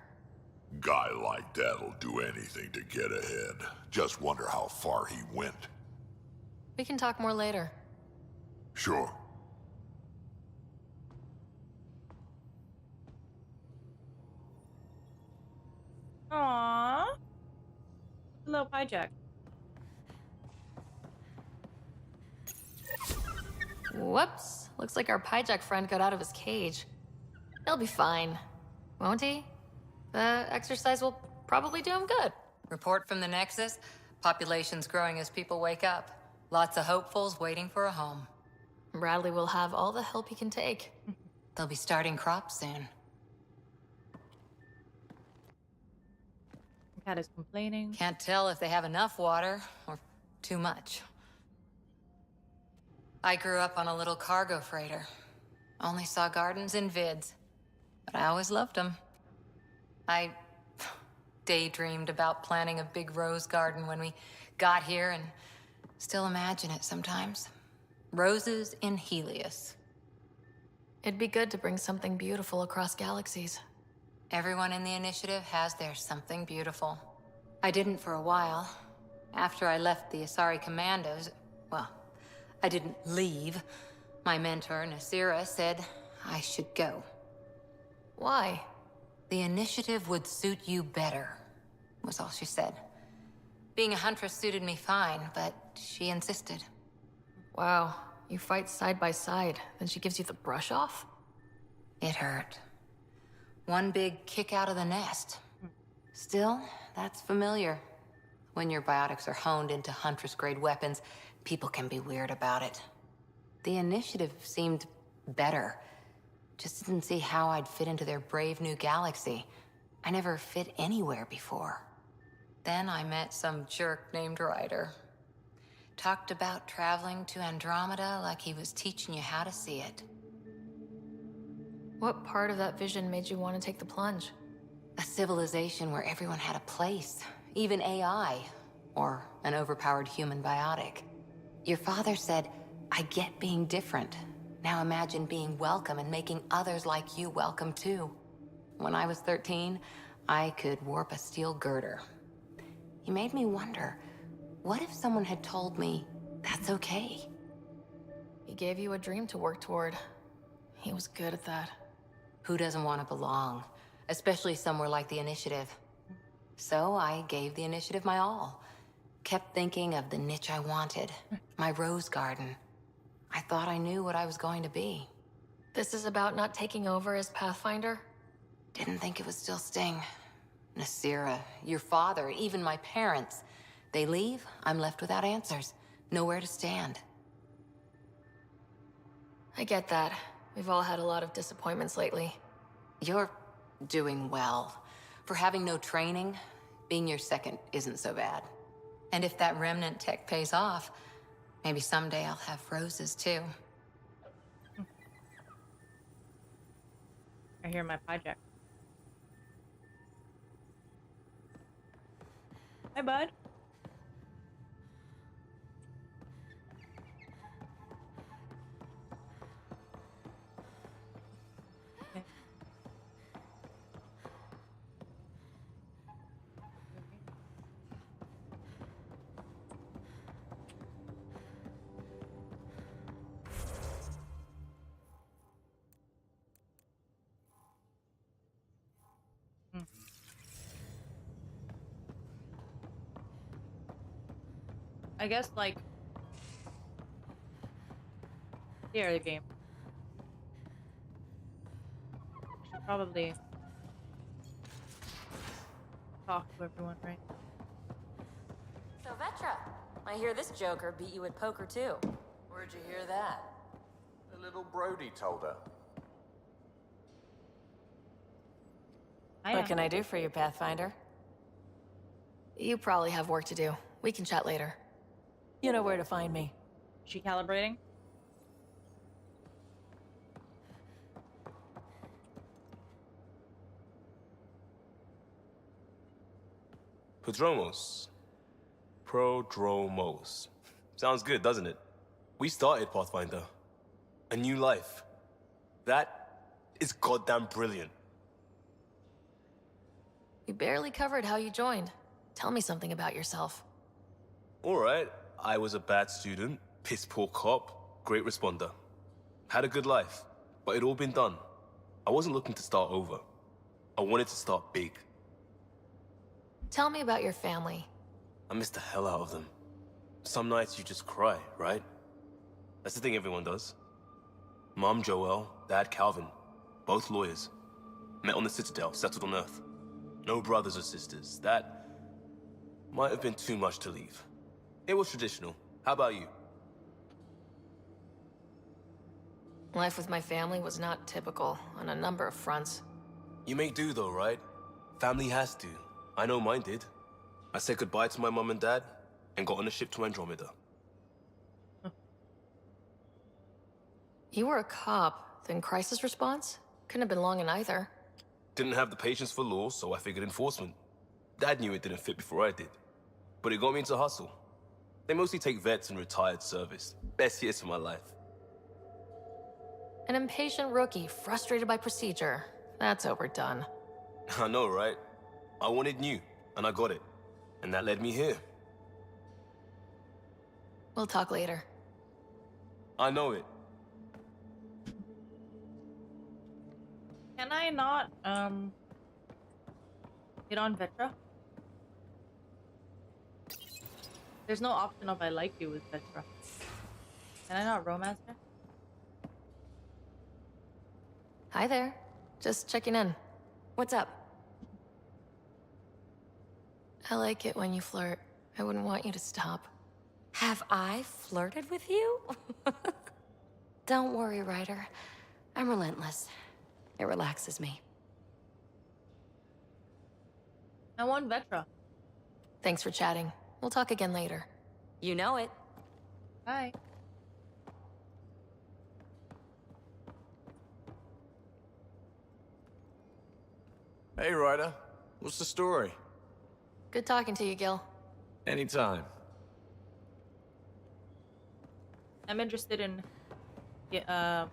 Guy like that'll do anything to get ahead. Just wonder how far he went. We can talk more later. Sure. Aww. Hello, hijack. Whoops. Looks like our Pyjack friend got out of his cage. He'll be fine, won't he? The exercise will probably do him good. Report from the Nexus. Population's growing as people wake up. Lots of hopefuls waiting for a home. Bradley will have all the help he can take. They'll be starting crops soon. The cat is complaining. Can't tell if they have enough water or too much. I grew up on a little cargo freighter. Only saw gardens in vids, but I always loved them. I daydreamed about planting a big rose garden when we got here and still imagine it sometimes. Roses in Helios. It'd be good to bring something beautiful across galaxies. Everyone in the Initiative has their something beautiful. I didn't for a while. After I left the Asari Commandos, well, I didn't leave. My mentor, Nasira, said I should go. Why? The Initiative would suit you better, was all she said. Being a huntress suited me fine, but she insisted. Wow, you fight side by side, then she gives you the brush off? It hurt. One big kick out of the nest. Still, that's familiar. When your biotics are honed into Huntress-grade weapons, people can be weird about it. The Initiative seemed better. Just didn't see how I'd fit into their brave new galaxy. I never fit anywhere before. Then I met some jerk named Ryder. Talked about traveling to Andromeda like he was teaching you how to see it. What part of that vision made you want to take the plunge? A civilization where everyone had a place, even AI, or an overpowered human biotic. Your father said, I get being different. Now imagine being welcome and making others like you welcome too. When I was 13, I could warp a steel girder. He made me wonder, what if someone had told me that's okay? He gave you a dream to work toward. He was good at that. Who doesn't want to belong? Especially somewhere like the Initiative. So I gave the Initiative my all. Kept thinking of the niche I wanted. My rose garden. I thought I knew what I was going to be. This is about not taking over as Pathfinder? Didn't think it would still sting. Nasira, your father, even my parents. They leave, I'm left without answers. Nowhere to stand. I get that. We've all had a lot of disappointments lately. You're doing well. For having no training, being your second isn't so bad. And if that remnant tech pays off, maybe someday I'll have roses too. I hear my project. Hi, bud. Okay. I guess, like, the early game. Should probably talk to everyone, right? So, Vetra, I hear this joker beat you at poker, too. Where'd you hear that? The little Brody told her. What can I do for you, Pathfinder? You probably have work to do. We can chat later. You know where to find me. Is she calibrating? Prodromos. Sounds good, doesn't it? We started Pathfinder. A new life. That is goddamn brilliant. We barely covered how you joined. Tell me something about yourself. Alright, I was a bad student, piss poor cop, great responder. Had a good life, but it'd all been done. I wasn't looking to start over. I wanted to start big. Tell me about your family. I missed the hell out of them. Some nights you just cry, right? That's the thing everyone does. Mom Joelle, Dad Calvin, both lawyers. Met on the Citadel, settled on Earth. No brothers or sisters. That might have been too much to leave. It was traditional. How about you? Life with my family was not typical on a number of fronts. You may do though, right? Family has to. I know mine did. I said goodbye to my mom and dad and got on a ship to Andromeda. You were a cop, then crisis response? Couldn't have been long in either. Didn't have the patience for law, so I figured enforcement. Dad knew it didn't fit before I did. But it got me into hustle. They mostly take vets and retired service. Best years of my life. An impatient rookie, frustrated by procedure. That's overdone. I know, right? I wanted new, and I got it. And that led me here. We'll talk later. I know it. Can I not, get on Vetra? There's no option of I like you with Vetra. Can I not romance her? Hi there. Just checking in. What's up? I like it when you flirt. I wouldn't want you to stop. Have I flirted with you? Don't worry, Ryder. I'm relentless. It relaxes me. I want Vetra. Thanks for chatting. We'll talk again later. You know it. Bye. Hey, Ryder. What's the story? Good talking to you, Gil. Anytime. I'm interested in Vetra.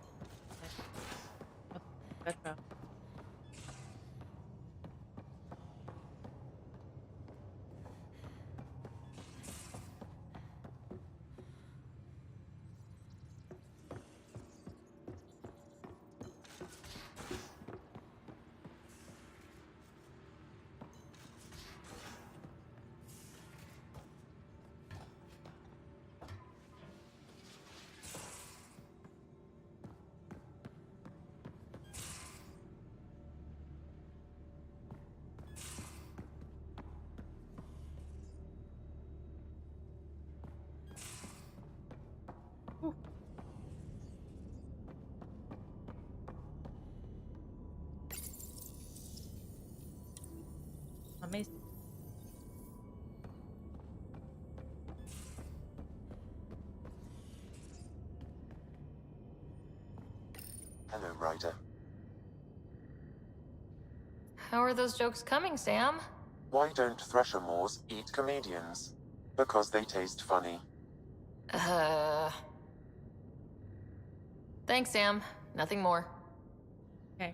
Amazing. Hello, Ryder. How are those jokes coming, Sam? Why don't Thresher Moors eat comedians? Because they taste funny. Thanks, Sam. Nothing more. Okay.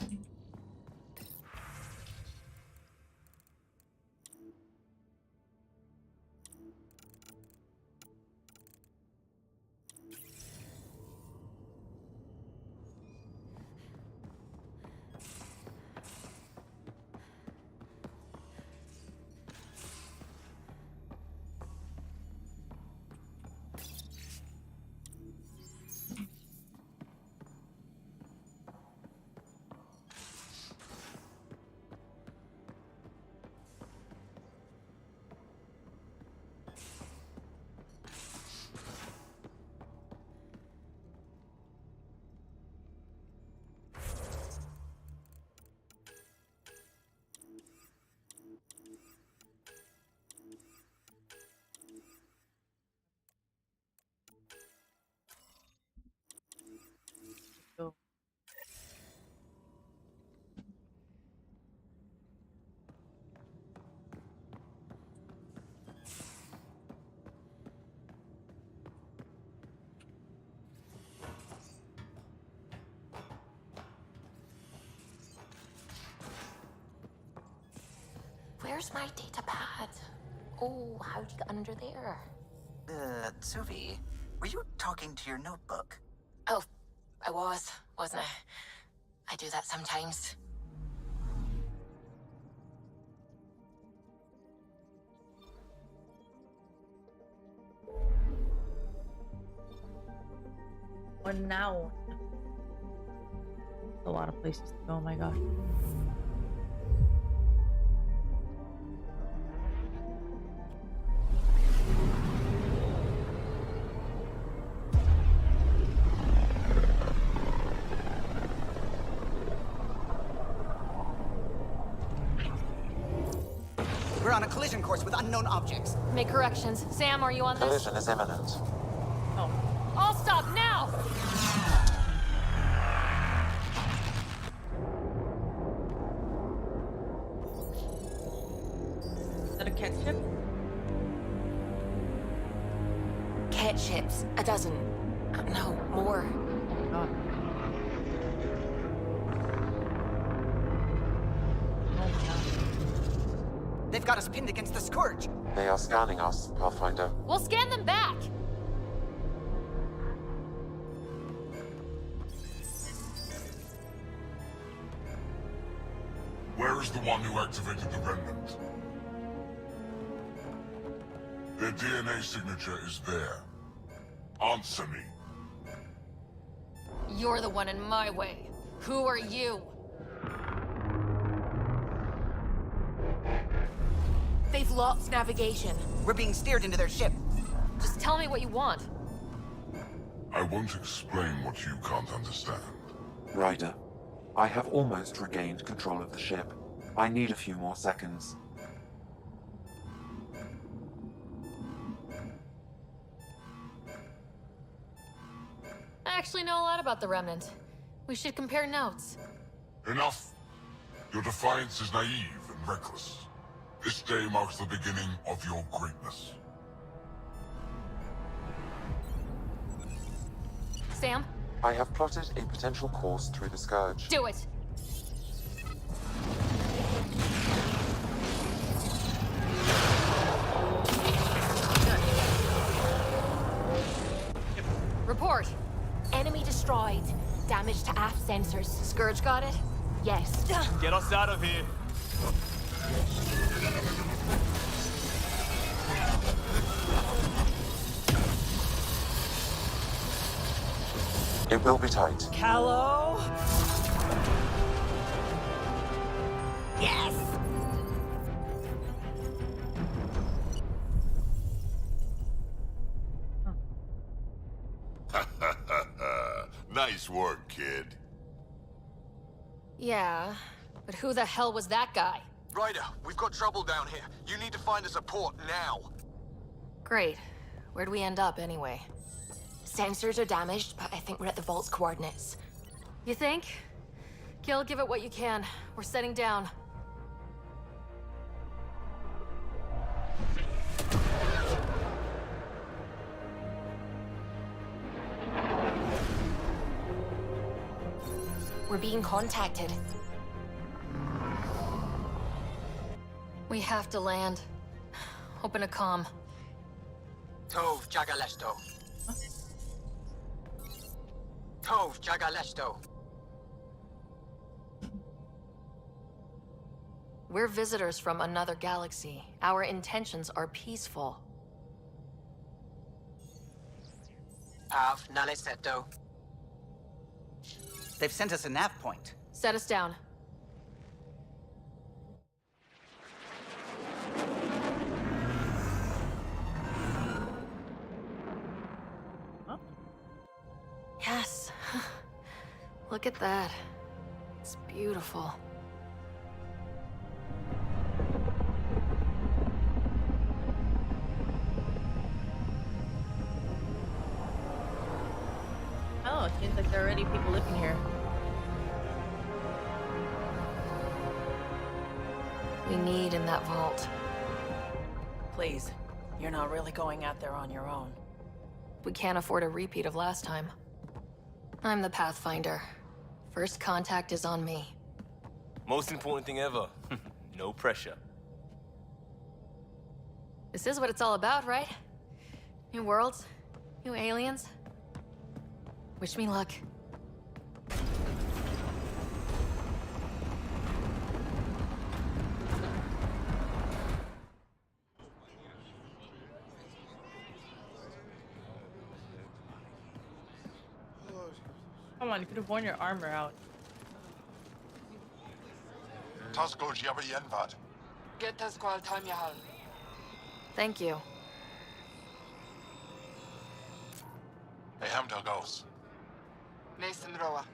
Go. Where's my data pad? Oh, how'd you get under there? Sophie, were you talking to your notebook? Oh, I wasn't I? I do that sometimes. Or now. A lot of places to go, oh my gosh. We're on a collision course with unknown objects. Make corrections. Sam, are you on this? Collision is imminent. Oh. All stop now! Is that a ketchup? Cat ships, a dozen. No, more. God. They've got us pinned against the Scourge. They are scanning us, Pathfinder. We'll scan them back! Where is the one who activated the remnant? Their DNA signature is there. Answer me. You're the one in my way. Who are you? They've lost navigation. We're being steered into their ship. Just tell me what you want. I won't explain what you can't understand. Ryder, I have almost regained control of the ship. I need a few more seconds. I actually know a lot about the Remnant. We should compare notes. Enough! Your defiance is naive and reckless. This day marks the beginning of your greatness. Sam? I have plotted a potential course through the Scourge. Do it! Report. Enemy destroyed. Damage to aft sensors. Scourge got it? Yes. Get us out of here. It will be tight. Callow? Yes! Nice work, kid. Yeah, but who the hell was that guy? Ryder, we've got trouble down here. You need to find us a port now. Great. Where'd we end up anyway? Sensors are damaged, but I think we're at the vault's coordinates. You think? Gil, give it what you can. We're setting down. We're being contacted. We have to land. Open a comm. Tov Jagalesto. Tov Jagalesto. We're visitors from another galaxy. Our intentions are peaceful. Av Naleseto. They've sent us a nav point. Set us down. Huh? Yes. Look at that. It's beautiful. Oh, it seems like there are already people living here. We need in that vault. Please, you're not really going out there on your own. We can't afford a repeat of last time. I'm the Pathfinder. First contact is on me. Most important thing ever. No pressure. This is what it's all about, right? New worlds, new aliens. Wish me luck. Come on, you could have worn your armor out. Tasco Jiabayenvat. Get us qual time yahal. Thank you. Hey, Hamdel goes. Nathan Roa.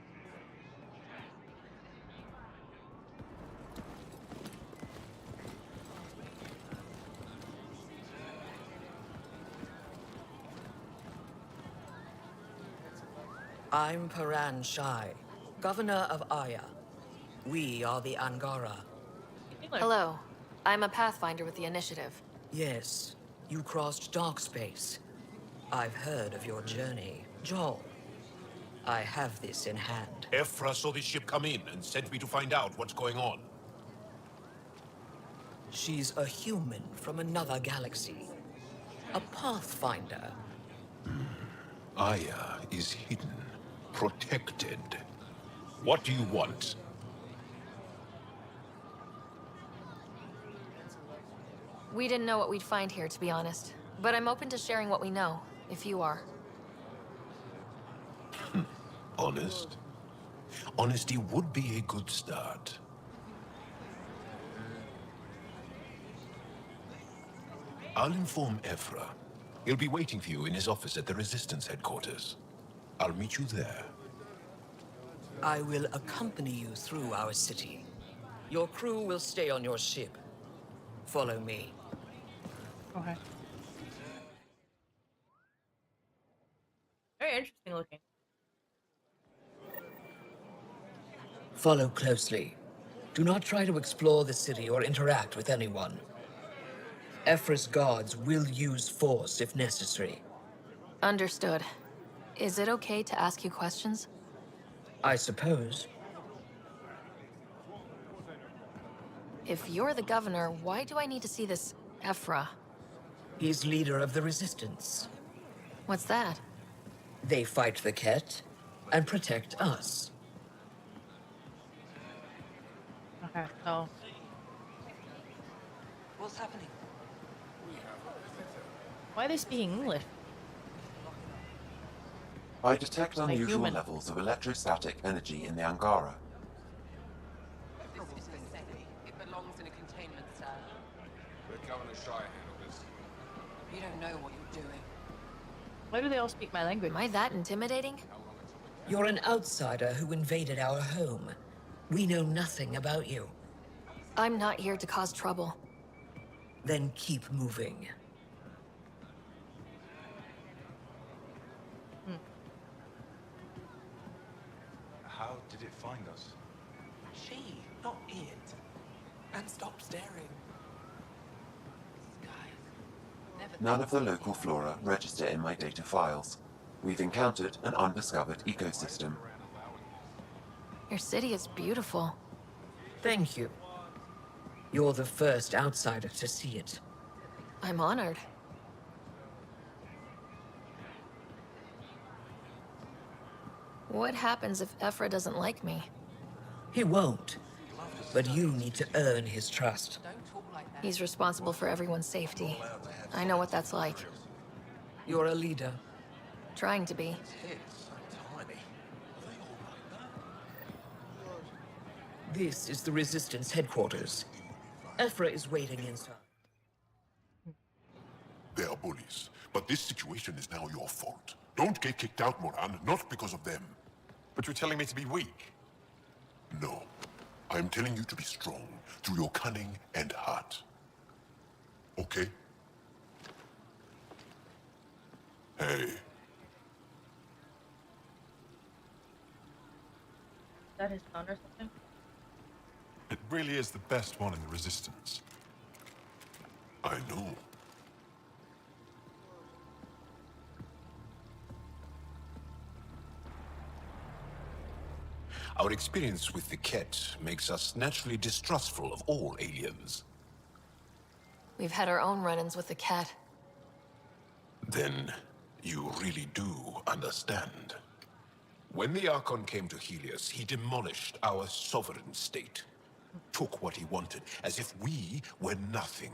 I'm Paran Shai, Governor of Aya. We are the Angara. Hello. I'm a Pathfinder with the Initiative. Yes, you crossed dark space. I've heard of your journey, Joel. I have this in hand. Ephra saw this ship come in and sent me to find out what's going on. She's a human from another galaxy. A Pathfinder. Aya is hidden, protected. What do you want? We didn't know what we'd find here, to be honest. But I'm open to sharing what we know, if you are. Honest? Honesty would be a good start. I'll inform Ephra. He'll be waiting for you in his office at the Resistance headquarters. I'll meet you there. I will accompany you through our city. Your crew will stay on your ship. Follow me. Okay. Very interesting looking. Follow closely. Do not try to explore the city or interact with anyone. Ephra's guards will use force if necessary. Understood. Is it okay to ask you questions? I suppose. If you're the governor, why do I need to see this Ephra? He's leader of the Resistance. What's that? They fight the Ket and protect us. Okay, so... What's happening? Why are they speaking English? I detect Like unusual human. levels of electrostatic energy in the Angara. This is pathetic. It belongs in a containment cell. Let Governor Shai handle this. You don't know what you're doing. Why do they all speak my language? Am I that intimidating? You're an outsider who invaded our home. We know nothing about you. I'm not here to cause trouble. Then keep moving. How did it find us? She, not it. And stop staring. None of the local flora register in my data files. We've encountered an undiscovered ecosystem. Your city is beautiful. Thank you. You're the first outsider to see it. I'm honored. What happens if Ephra doesn't like me? He won't. But you need to earn his trust. He's responsible for everyone's safety. I know what that's like. You're a leader. Trying to be. This is the Resistance headquarters. Ephra is waiting inside. They are bullies, but this situation is now your fault. Don't get kicked out, Moran, not because of them. But you're telling me to be weak? No. I'm telling you to be strong through your cunning and heart. Okay? Hey. That his son or something? It really is the best one in the Resistance. I know. Our experience with the Ket makes us naturally distrustful of all aliens. We've had our own run-ins with the cat. Then you really do understand. When the Archon came to Helios, he demolished our sovereign state. Took what he wanted, as if we were nothing.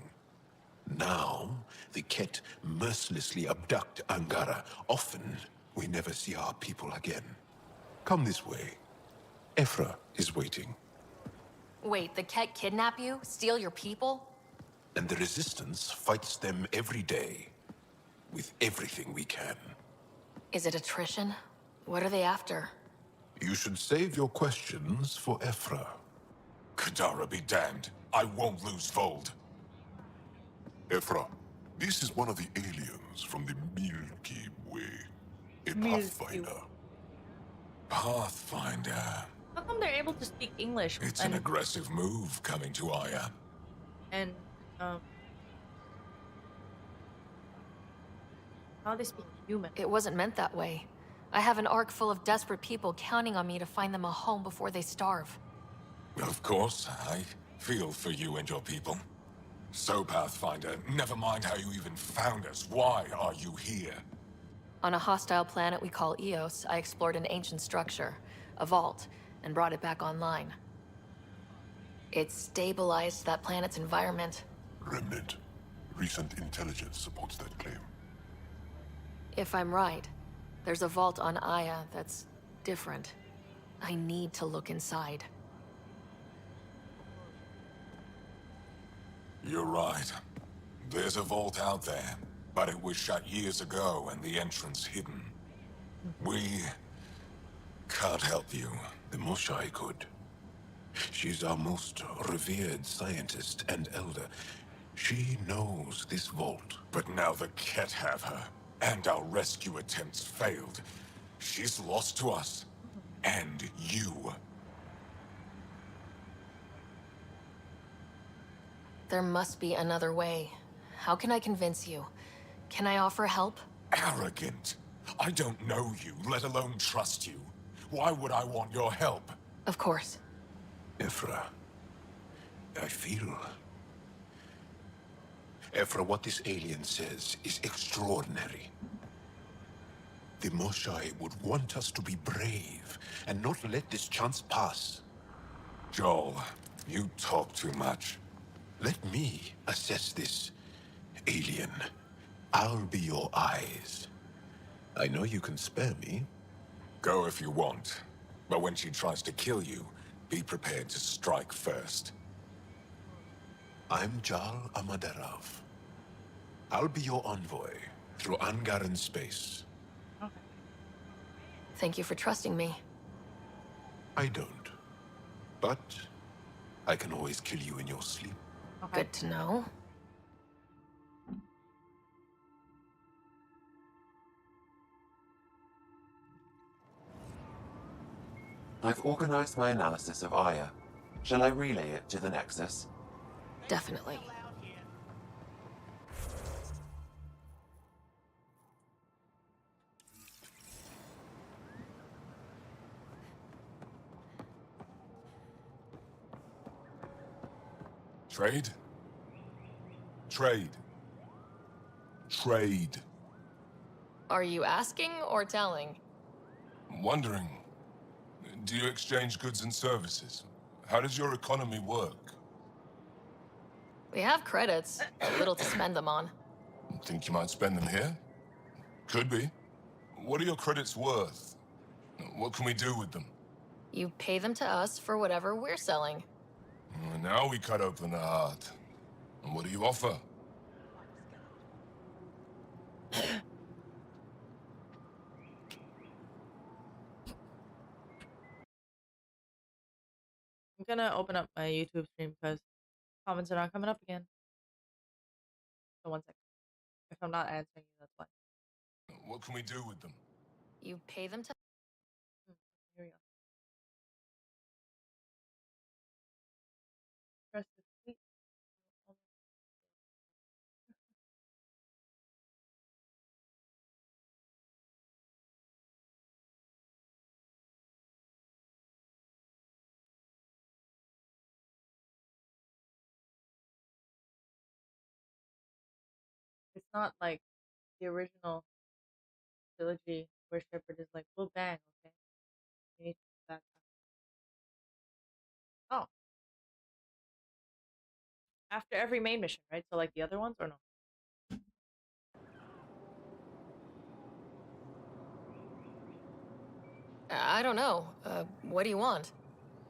Now, the Ket mercilessly abduct Angara. Often, we never see our people again. Come this way. Ephra is waiting. Wait, the cat kidnap you? Steal your people? And the Resistance fights them every day. With everything we can. Is it attrition? What are they after? You should save your questions for Ephra. Kadara be damned. I won't lose Vold. Ephra, this is one of the aliens from the Milky Way. A Pathfinder. Pathfinder. How come they're able to speak English? It's an aggressive move coming to Aya. And, how they speak human? It wasn't meant that way. I have an ark full of desperate people counting on me to find them a home before they starve. Of course, I feel for you and your people. So, Pathfinder, never mind how you even found us. Why are you here? On a hostile planet we call Eos, I explored an ancient structure, a vault, and brought it back online. It stabilized that planet's environment. Remnant. Recent intelligence supports that claim. If I'm right, there's a vault on Aya that's different. I need to look inside. You're right. There's a vault out there, but it was shut years ago and the entrance hidden. We can't help you. The Moshai could. She's our most revered scientist and elder. She knows this vault. But now the Ket have her, and our rescue attempts failed. She's lost to us. And you. There must be another way. How can I convince you? Can I offer help? Arrogant. I don't know you, let alone trust you. Why would I want your help? Of course. Ephra, I feel... Ephra, what this alien says is extraordinary. The Moshai would want us to be brave and not let this chance pass. Joel, you talk too much. Let me assess this, alien. I'll be your eyes. I know you can spare me. Go if you want. But when she tries to kill you, be prepared to strike first. I'm Jal Amaderov. I'll be your envoy through Angaran space. Okay. Thank you for trusting me. I don't. But I can always kill you in your sleep. Okay. Good to know. I've organized my analysis of Aya. Shall I relay it to the Nexus? Definitely. Trade? Trade. Trade. Are you asking or telling? Wondering, do you exchange goods and services? How does your economy work? We have credits, but little to spend them on. Think you might spend them here? Could be. What are your credits worth? What can we do with them? You pay them to us for whatever we're selling. Now we cut open the heart. And what do you offer? I'm gonna open up my YouTube stream because comments are not coming up again. So 1 second. If I'm not answering you, that's why. What can we do with them? You pay them to... Here we go. Press the tweet. It's not like the original trilogy where Shepard is like, we'll bang, okay? You need to back up. Oh. After every main mission, right? So like the other ones or no? I don't know. What do you want?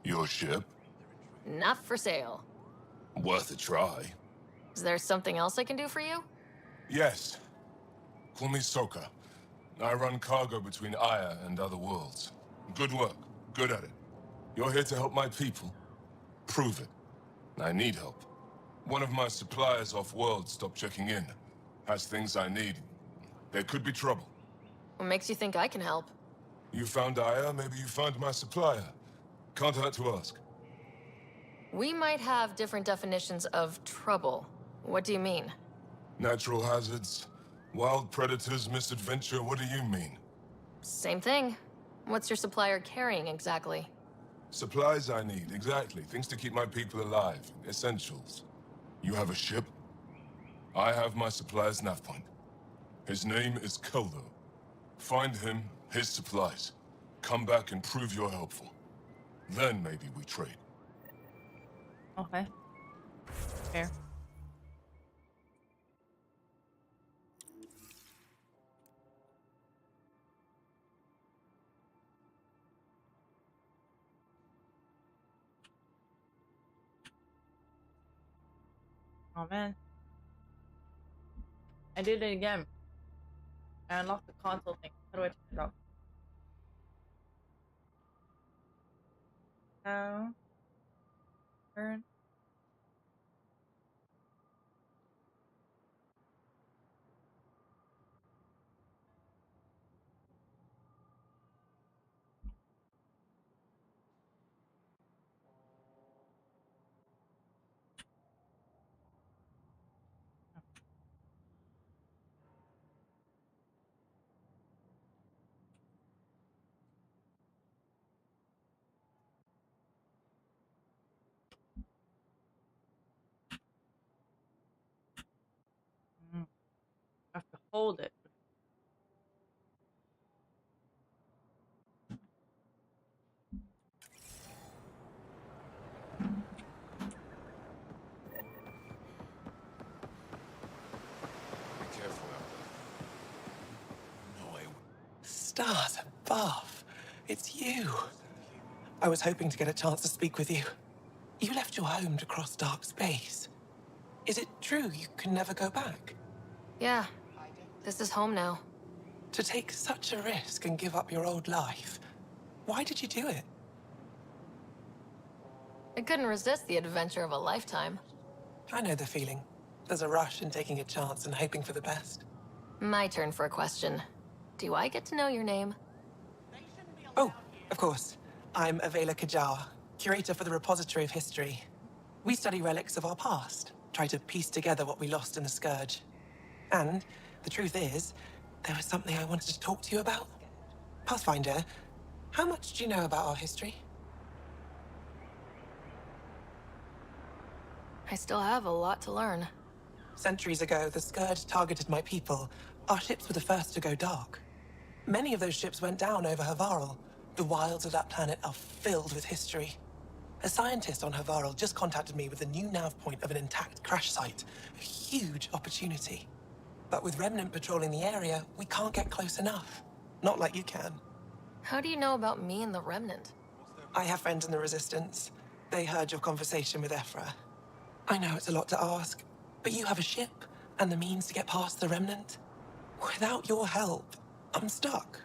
Your ship? Not for sale. Worth a try. Is there something else I can do for you? Yes. Call me Soka. I run cargo between Aya and other worlds. Good work. Good at it. You're here to help my people. Prove it. I need help. One of my suppliers off-world stopped checking in. Has things I need. There could be trouble. What makes you think I can help? You found Aya, maybe you found my supplier. Can't hurt to ask. We might have different definitions of trouble. What do you mean? Natural hazards, wild predators, misadventure, what do you mean? Same thing. What's your supplier carrying exactly? Supplies I need, exactly. Things to keep my people alive. Essentials. You have a ship? I have my supplier's nav point. His name is Koldo. Find him, his supplies. Come back and prove you're helpful. Then maybe we trade. Okay. Fair. Oh man. I did it again. I unlocked the console thing. How do I turn it off? Now. Turn. I have to hold it. Be careful out there. Stars above. It's you. I was hoping to get a chance to speak with you. You left your home to cross dark space. Is it true you can never go back? Yeah. This is home now. To take such a risk and give up your old life, why did you do it? I couldn't resist the adventure of a lifetime. I know the feeling. There's a rush in taking a chance and hoping for the best. My turn for a question. Do I get to know your name? Oh, of course. I'm Avela Kajar, curator for the Repository of History. We study relics of our past, try to piece together what we lost in the Scourge. And the truth is, there was something I wanted to talk to you about. Pathfinder, how much do you know about our history? I still have a lot to learn. Centuries ago, the Scourge targeted my people. Our ships were the first to go dark. Many of those ships went down over Havarl. The wilds of that planet are filled with history. A scientist on Havarl just contacted me with the new nav point of an intact crash site. A huge opportunity. But with Remnant patrolling the area, we can't get close enough. Not like you can. How do you know about me and the Remnant? I have friends in the Resistance. They heard your conversation with Ephra. I know it's a lot to ask, but you have a ship and the means to get past the Remnant. Without your help, I'm stuck.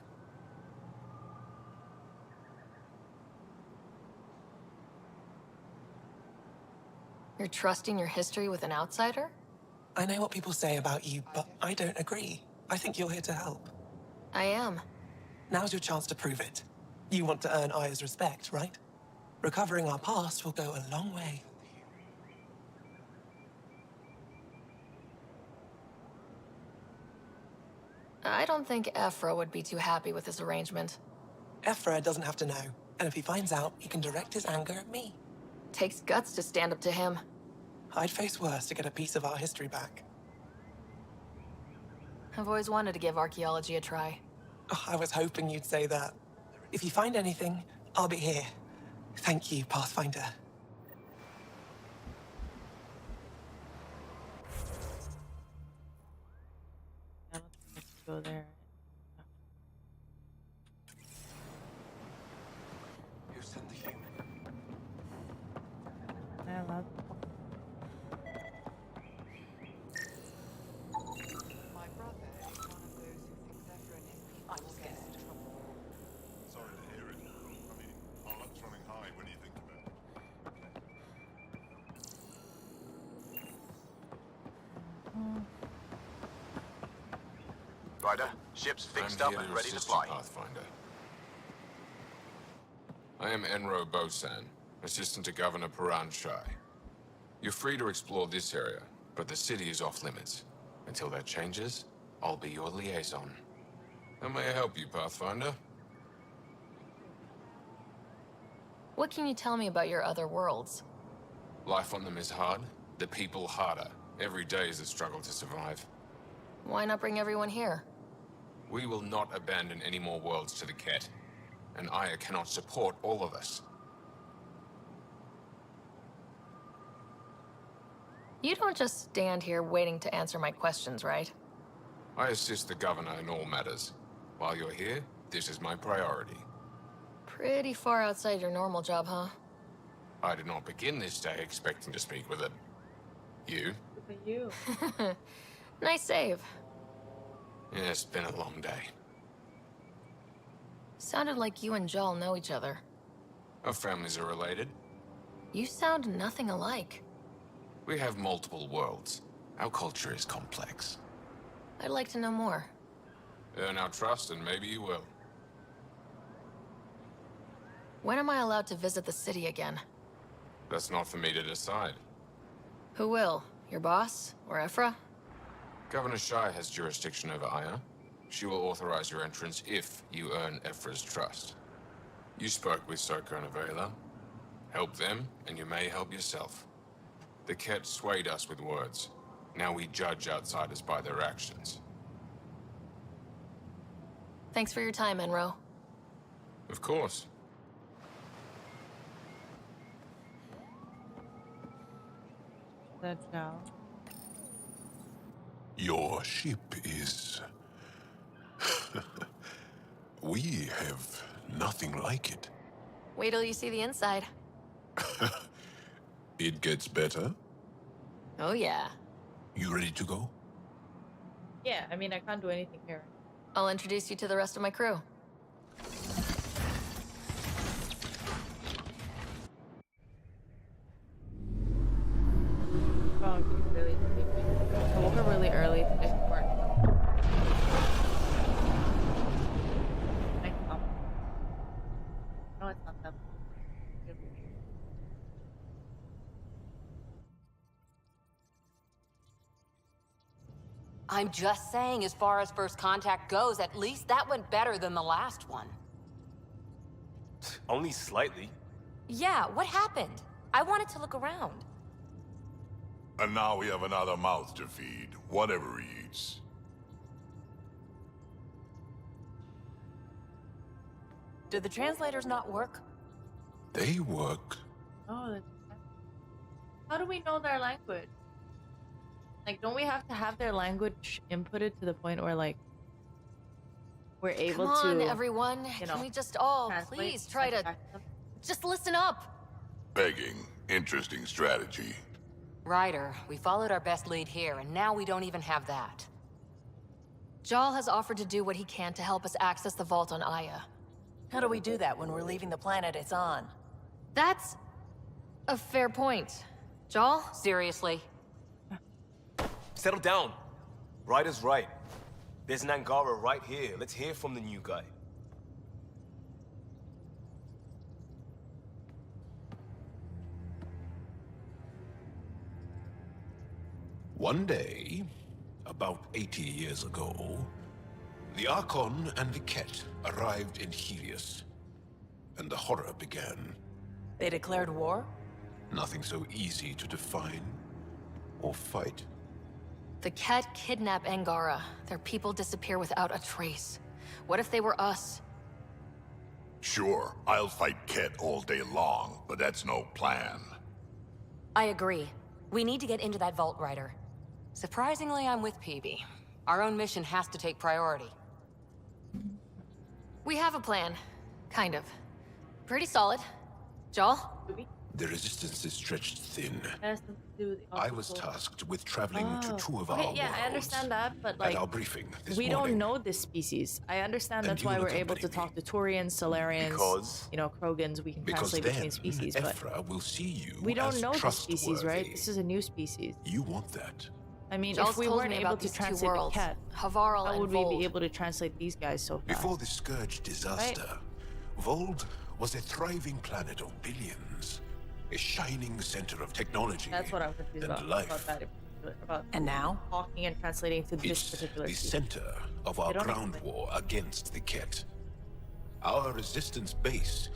You're trusting your history with an outsider? I know what people say about you, but I don't agree. I think you're here to help. I am. Now's your chance to prove it. You want to earn Aya's respect, right? Recovering our past will go a long way. I don't think Ephra would be too happy with this arrangement. Ephra doesn't have to know, and if he finds out, he can direct his anger at me. Takes guts to stand up to him. I'd face worse to get a piece of our history back. I've always wanted to give archaeology a try. Oh, I was hoping you'd say that. If you find anything, I'll be here. Thank you, Pathfinder. I don't think I should go there. You sent the human. I love My brother is one of those who thinks Ephra and his people will get into trouble. Sorry to hear it. I mean, our luck's running high when you think about it. Ryder, ship's fixed I'm up here and to ready to assist fly. you, Pathfinder. I am Enro Bosan, assistant to Governor Paran Shai. You're free to explore this area, but the city is off limits. Until that changes, I'll be your liaison. How may I help you, Pathfinder? What can you tell me about your other worlds? Life on them is hard, the people harder. Every day is a struggle to survive. Why not bring everyone here? We will not abandon any more worlds to the Ket, and Aya cannot support all of us. You don't just stand here waiting to answer my questions, right? I assist the governor in all matters. While you're here, this is my priority. Pretty far outside your normal job, huh? I did not begin this day expecting to speak with it. You? Look at you. Nice save. Yeah, it's been a long day. Sounded like you and Jal know each other. Our families are related. You sound nothing alike. We have multiple worlds. Our culture is complex. I'd like to know more. Earn our trust and maybe you will. When am I allowed to visit the city again? That's not for me to decide. Who will? Your boss? Or Ephra? Governor Shai has jurisdiction over Aya. She will authorize your entrance if you earn Ephra's trust. You spoke with Soka and Avela. Help them, and you may help yourself. The Ket swayed us with words. Now we judge outsiders by their actions. Thanks for your time, Enro. Of course. Let's go. Your ship is... We have nothing like it. Wait till you see the inside. It gets better. Oh yeah. You ready to go? Yeah, I mean, I can't do anything here. I'll introduce you to the rest of my crew. Oh, you really sleeping. I woke up really early today for work. I come. No, it's not that. I'm just saying, as far as first contact goes, at least that went better than the last one. Only slightly. Yeah, what happened? I wanted to look around. And now we have another mouth to feed, whatever he eats. Did the translators not work? They work. Oh, how do we know their language? Like, don't we have to have their language inputted to the point where, like, we're able to... Come on, everyone. You know, Can we just all translate, please try to... Just listen up. Begging. Interesting strategy. Ryder, we followed our best lead here, and now we don't even have that. Jal has offered to do what he can to help us access the vault on Aya. How do we do that when we're leaving the planet it's on? That's a fair point. Jal? Seriously? Settle down. Ryder's right. There's an Angara right here. Let's hear from the new guy. One day, about 80 years ago, the Archon and the Ket arrived in Helios, and the horror began. They declared war? Nothing so easy to define or fight. The Ket kidnap Angara. Their people disappear without a trace. What if they were us? Sure, I'll fight Ket all day long, but that's no plan. I agree. We need to get into that vault, Ryder. Surprisingly, I'm with PB. Our own mission has to take priority. We have a plan. Kind of. Pretty solid. Jal? The resistance is stretched thin. I was tasked with traveling to two of our Okay, yeah, I worlds. understand that, but like, At our briefing this we morning, don't know this species. I understand And that's you why will we're able to talk to Turians, Solarians, Because- you know, Krogans. We can because translate then between species, but Ephra will see you we don't as know the species, right? trustworthy. This is a new species. You want that? I mean, Jal's if we told weren't me able about to these two translate the worlds, Ket, Havarl how and would we Vold. be able to translate these guys so fast? Before the Scourge disaster, Vold was a thriving planet of billions, a shining center of technology That's what I'm confused and about. life. And now? Talking and translating to this It's particular the species. center of our They don't ground war against the Ket. Our resistance base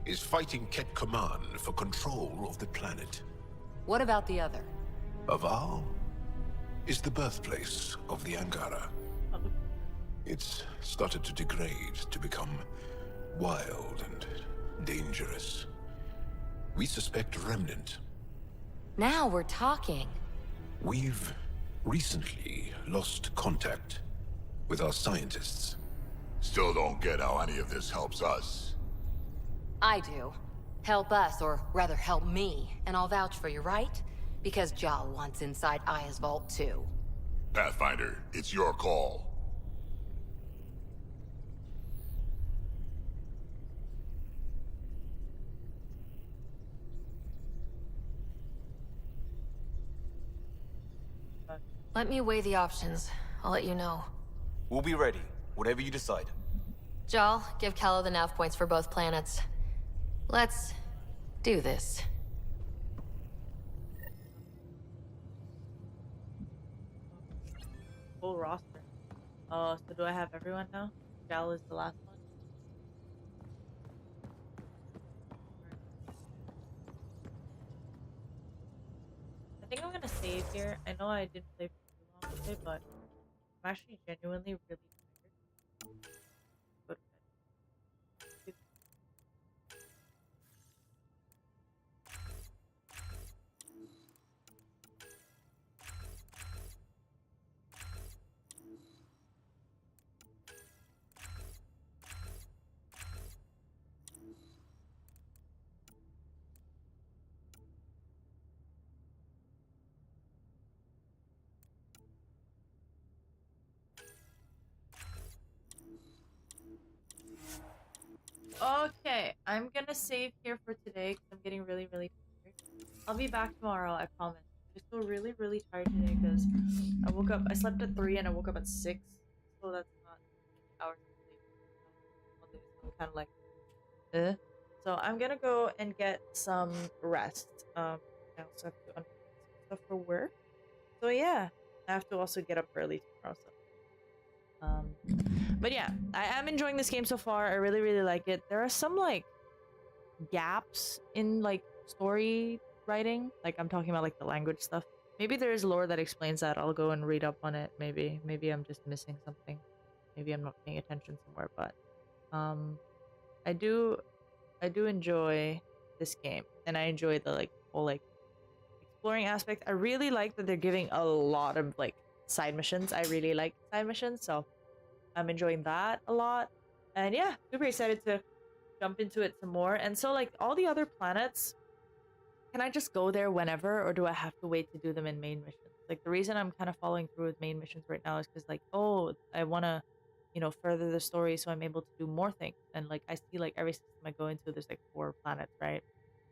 is fighting Ket Command for control of the planet. What about the other? Aval is the birthplace of the Angara. It's started to degrade, to become wild and dangerous. We suspect a remnant. Now we're talking. We've recently lost contact with our scientists. Still don't get how any of this helps us. I do. Help us, or rather help me, and I'll vouch for you, right? Because Jal wants inside Aya's vault too. Pathfinder, it's your call. Let me weigh the options. I'll let you know. We'll be ready, whatever you decide. Jal, give Callow the nav points for both planets. Let's do this. Full roster. Oh, so do I have everyone now? Gal is the last one. I think I'm gonna save here. I know I didn't play for too long today, but I'm actually genuinely really tired. Go to bed. Okay, I'm gonna save here for today because I'm getting really, really tired. I'll be back tomorrow, I promise. I just feel really, really tired today because I woke up, I slept at 3 and I woke up at 6. So that's not hours of sleep. So I'm kind of like, eh. So I'm gonna go and get some rest. I also have to unpack some stuff for work. So yeah, I have to also get up early tomorrow. So. But yeah, I am enjoying this game so far. I really, really like it. There are some like gaps in like story writing. Like I'm talking about like the language stuff. Maybe there is lore that explains that. I'll go and read up on it. Maybe I'm just missing something. Maybe I'm not paying attention somewhere. But I do enjoy this game, and I enjoy the like whole like exploring aspect. I really like that they're giving a lot of like side missions. I really like side missions, so I'm enjoying that a lot. And yeah, super excited to jump into it some more. And so like all the other planets, can I just go there whenever, or do I have to wait to do them in main missions? Like the reason I'm kind of following through with main missions right now is because like, oh, I want to, you know, further the story so I'm able to do more things. And like I see like every system I go into, there's like 4 planets, right?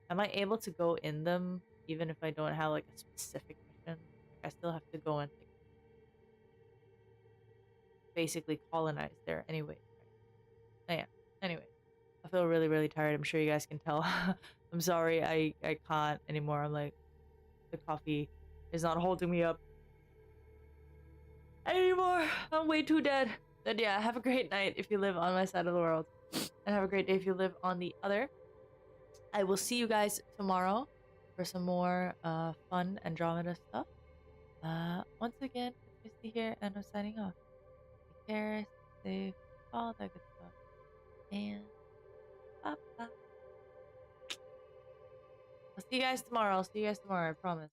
Am I able to go in them even if I don't have like a specific mission? Like, I still have to go and like, basically colonize there anyway. Right? Oh, yeah. Anyway, I feel really, really tired. I'm sure you guys can tell. I'm sorry, I can't anymore. I'm like, the coffee is not holding me up anymore. I'm way too dead. But yeah, have a great night if you live on my side of the world. And have a great day if you live on the other. I will see you guys tomorrow for some more fun Andromeda stuff. Once again, it's Mistea here, and I'm signing off. Take care, stay safe, all that good stuff. And bye-bye. I'll see you guys tomorrow. I promise.